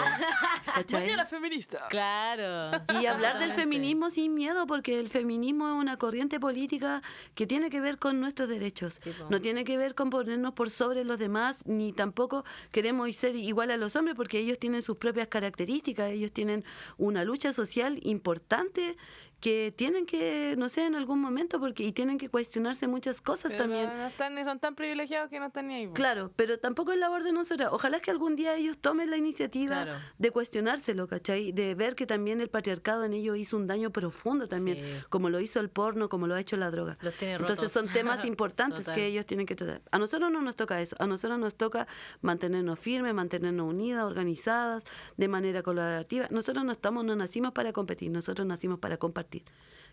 S4: ¿cachai?
S2: Mañana feminista.
S3: Claro.
S4: Y hablar del
S3: Totalmente.
S4: feminismo sin miedo, porque el feminismo es una corriente política que tiene que ver con nuestros derechos.
S3: Sí, po.
S4: No tiene que ver con ponernos por sobre los demás, ni tampoco queremos ser igual a los hombres, porque ellos tienen sus propias características, ellos tienen una lucha social importante que tienen que, no sé, en algún momento, y tienen que cuestionarse muchas cosas
S2: Pero
S4: también.
S2: son tan privilegiados que no están ni ahí. po.
S4: Claro, pero tampoco es labor de nosotras. Ojalá que algún día ellos tomen la iniciativa
S3: Claro.
S4: de cuestionárselo, ¿cachai? De ver que también el patriarcado en ellos hizo un daño profundo también,
S3: Sí.
S4: como lo hizo el porno, como lo ha hecho la droga.
S3: Los tiene
S4: Entonces
S3: rotos.
S4: son temas importantes
S3: Total.
S4: que ellos tienen que tratar. A nosotros no nos toca eso, a nosotros nos toca mantenernos firmes, mantenernos unidas, organizadas, de manera colaborativa. Nosotros no nacimos para competir, nosotros nacimos para compartir,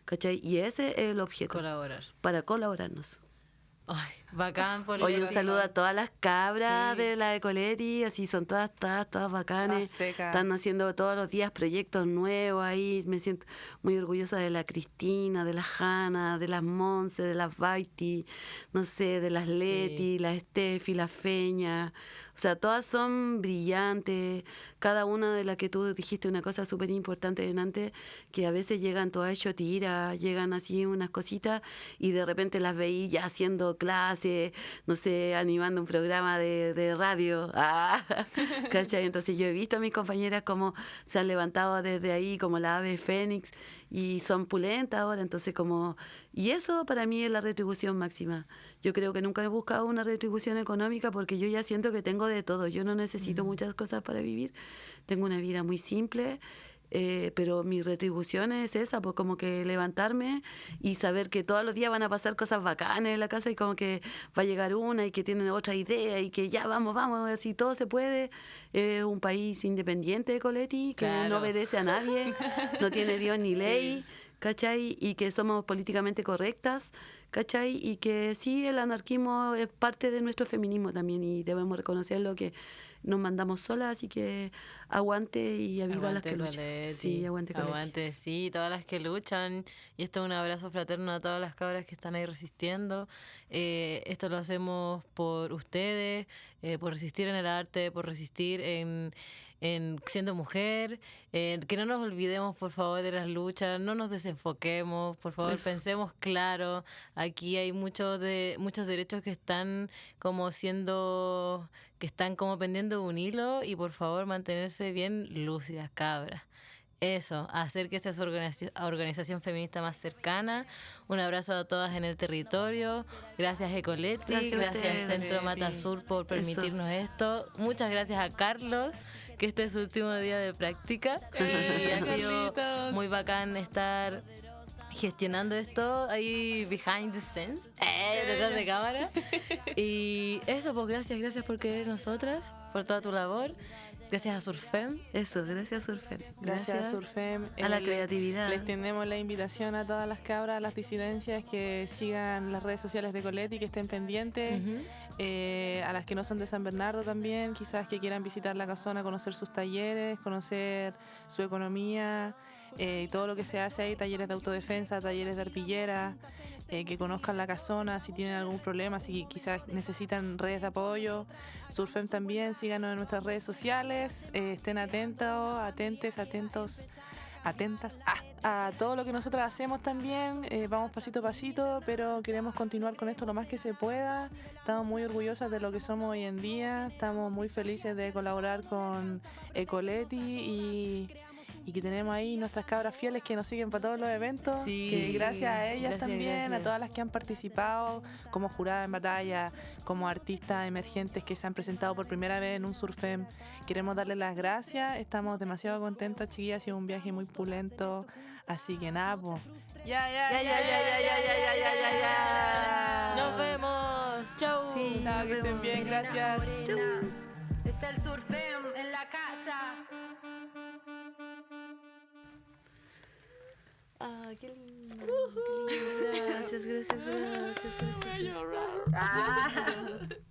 S4: ¿cachai? Y ese es el objeto,
S3: Colaborar.
S4: para colaborarnos.
S3: Ay, bacán por
S4: Oye, un saludo a todas las cabras
S3: Sí.
S4: de la Ecoletti, así son todas bacanes.
S2: Todas secas.
S4: Están haciendo todos los días proyectos nuevos ahí. Me siento muy orgullosa de la Cristina, de la Hanna, de las Monse, de las Baiti, no sé, de las Leti, la Estefi, la Feña. O sea, todas son brillantes. Cada una de las que tú dijiste una cosa súper importante delante, que a veces llegan todas hechos tiras, llegan así unas cositas y de repente las veí ya haciendo clases, no sé, animando un programa de radio. ¿Cachai? Entonces yo he visto a mis compañeras cómo se han levantado desde ahí, como la ave fénix, y son pulentas ahora, entonces como... Y eso para mí es la retribución máxima. Yo creo que nunca he buscado una retribución económica porque yo ya siento que tengo de todo. Yo no necesito muchas cosas para vivir. Tengo una vida muy simple. Pero mi retribución es esa, pues como que levantarme y saber que todos los días van a pasar cosas bacanas en la casa y como que va a llegar una y que tienen otra idea y que ya vamos, así todo se puede. Es un país independiente, Coletti, que
S3: Claro.
S4: no obedece a nadie, no tiene Dios ni ley, ¿cachai? Y que somos políticamente correctas, ¿cachai? Y que sí, el anarquismo es parte de nuestro feminismo también y debemos reconocerlo, que nos mandamos solas, así que aguante y aviva las
S3: Aguante,
S4: que luchan.
S3: Coletti.
S4: Sí, aguante Coletti.
S3: Aguante, sí, todas las que luchan. Y esto es un abrazo fraterno a todas las cabras que están ahí resistiendo. Esto lo hacemos por ustedes, por resistir en el arte, por resistir en siendo mujer, que no nos olvidemos por favor de las luchas, no nos desenfoquemos, por favor
S4: Eso.
S3: pensemos claro. Aquí hay muchos derechos que están como pendiendo de un hilo, y por favor mantenerse bien lúcidas, cabras. Eso, acérquese a su organización feminista más cercana. Un abrazo a todas en el territorio. Gracias Ecoletti,
S4: Gracias a
S3: gracias
S4: ustedes.
S3: Centro Mata Sur por permitirnos esto. Muchas gracias a Carlos, que este es su último día de práctica. Y ha sido
S2: Carlitos.
S3: muy bacán estar gestionando esto ahí behind the scenes, detrás de cámara. Y eso, pues gracias por querer nosotras, por toda tu labor. Gracias a Surfem.
S4: Eso, gracias Surfem.
S2: Gracias,
S3: Gracias.
S2: Surfem.
S4: A la
S2: Le-
S4: creatividad.
S2: Le extendemos la invitación a todas las cabras, a las disidencias, que sigan las redes sociales de Coletti, que estén pendientes.
S3: Ujú.
S2: A las que no son de San Bernardo también, quizás que quieran visitar la casona, conocer sus talleres, conocer su economía y todo lo que se hace ahí, talleres de autodefensa, talleres de arpillera, que conozcan la casona si tienen algún problema, si quizás necesitan redes de apoyo. Surfem también, síganos en nuestras redes sociales, estén atentos, atentas a todo lo que nosotras hacemos también. Vamos pasito a pasito, pero queremos continuar con esto lo más que se pueda. Estamos muy orgullosas de lo que somos hoy en día, estamos muy felices de colaborar con Ecoletti y que tenemos ahí nuestras cabras fieles que nos siguen para todos los eventos.
S3: Sí,
S2: Que gracias a ellas
S3: gracias,
S2: también,
S3: gracias.
S2: a todas las que han participado como juradas en batalla, como artistas emergentes que se han presentado por primera vez en un Surfem. Queremos darles las gracias, estamos demasiado contentas, chiquillas, ha sido un viaje muy pulento, así que nada, pues. Ya.
S3: Nos vemos. Chau.
S4: Sí,
S2: Chao, que estén bien, gracias.
S5: Está el Surfem en la casa.
S4: Ah, qué lindo. Qué lindo. Gracias.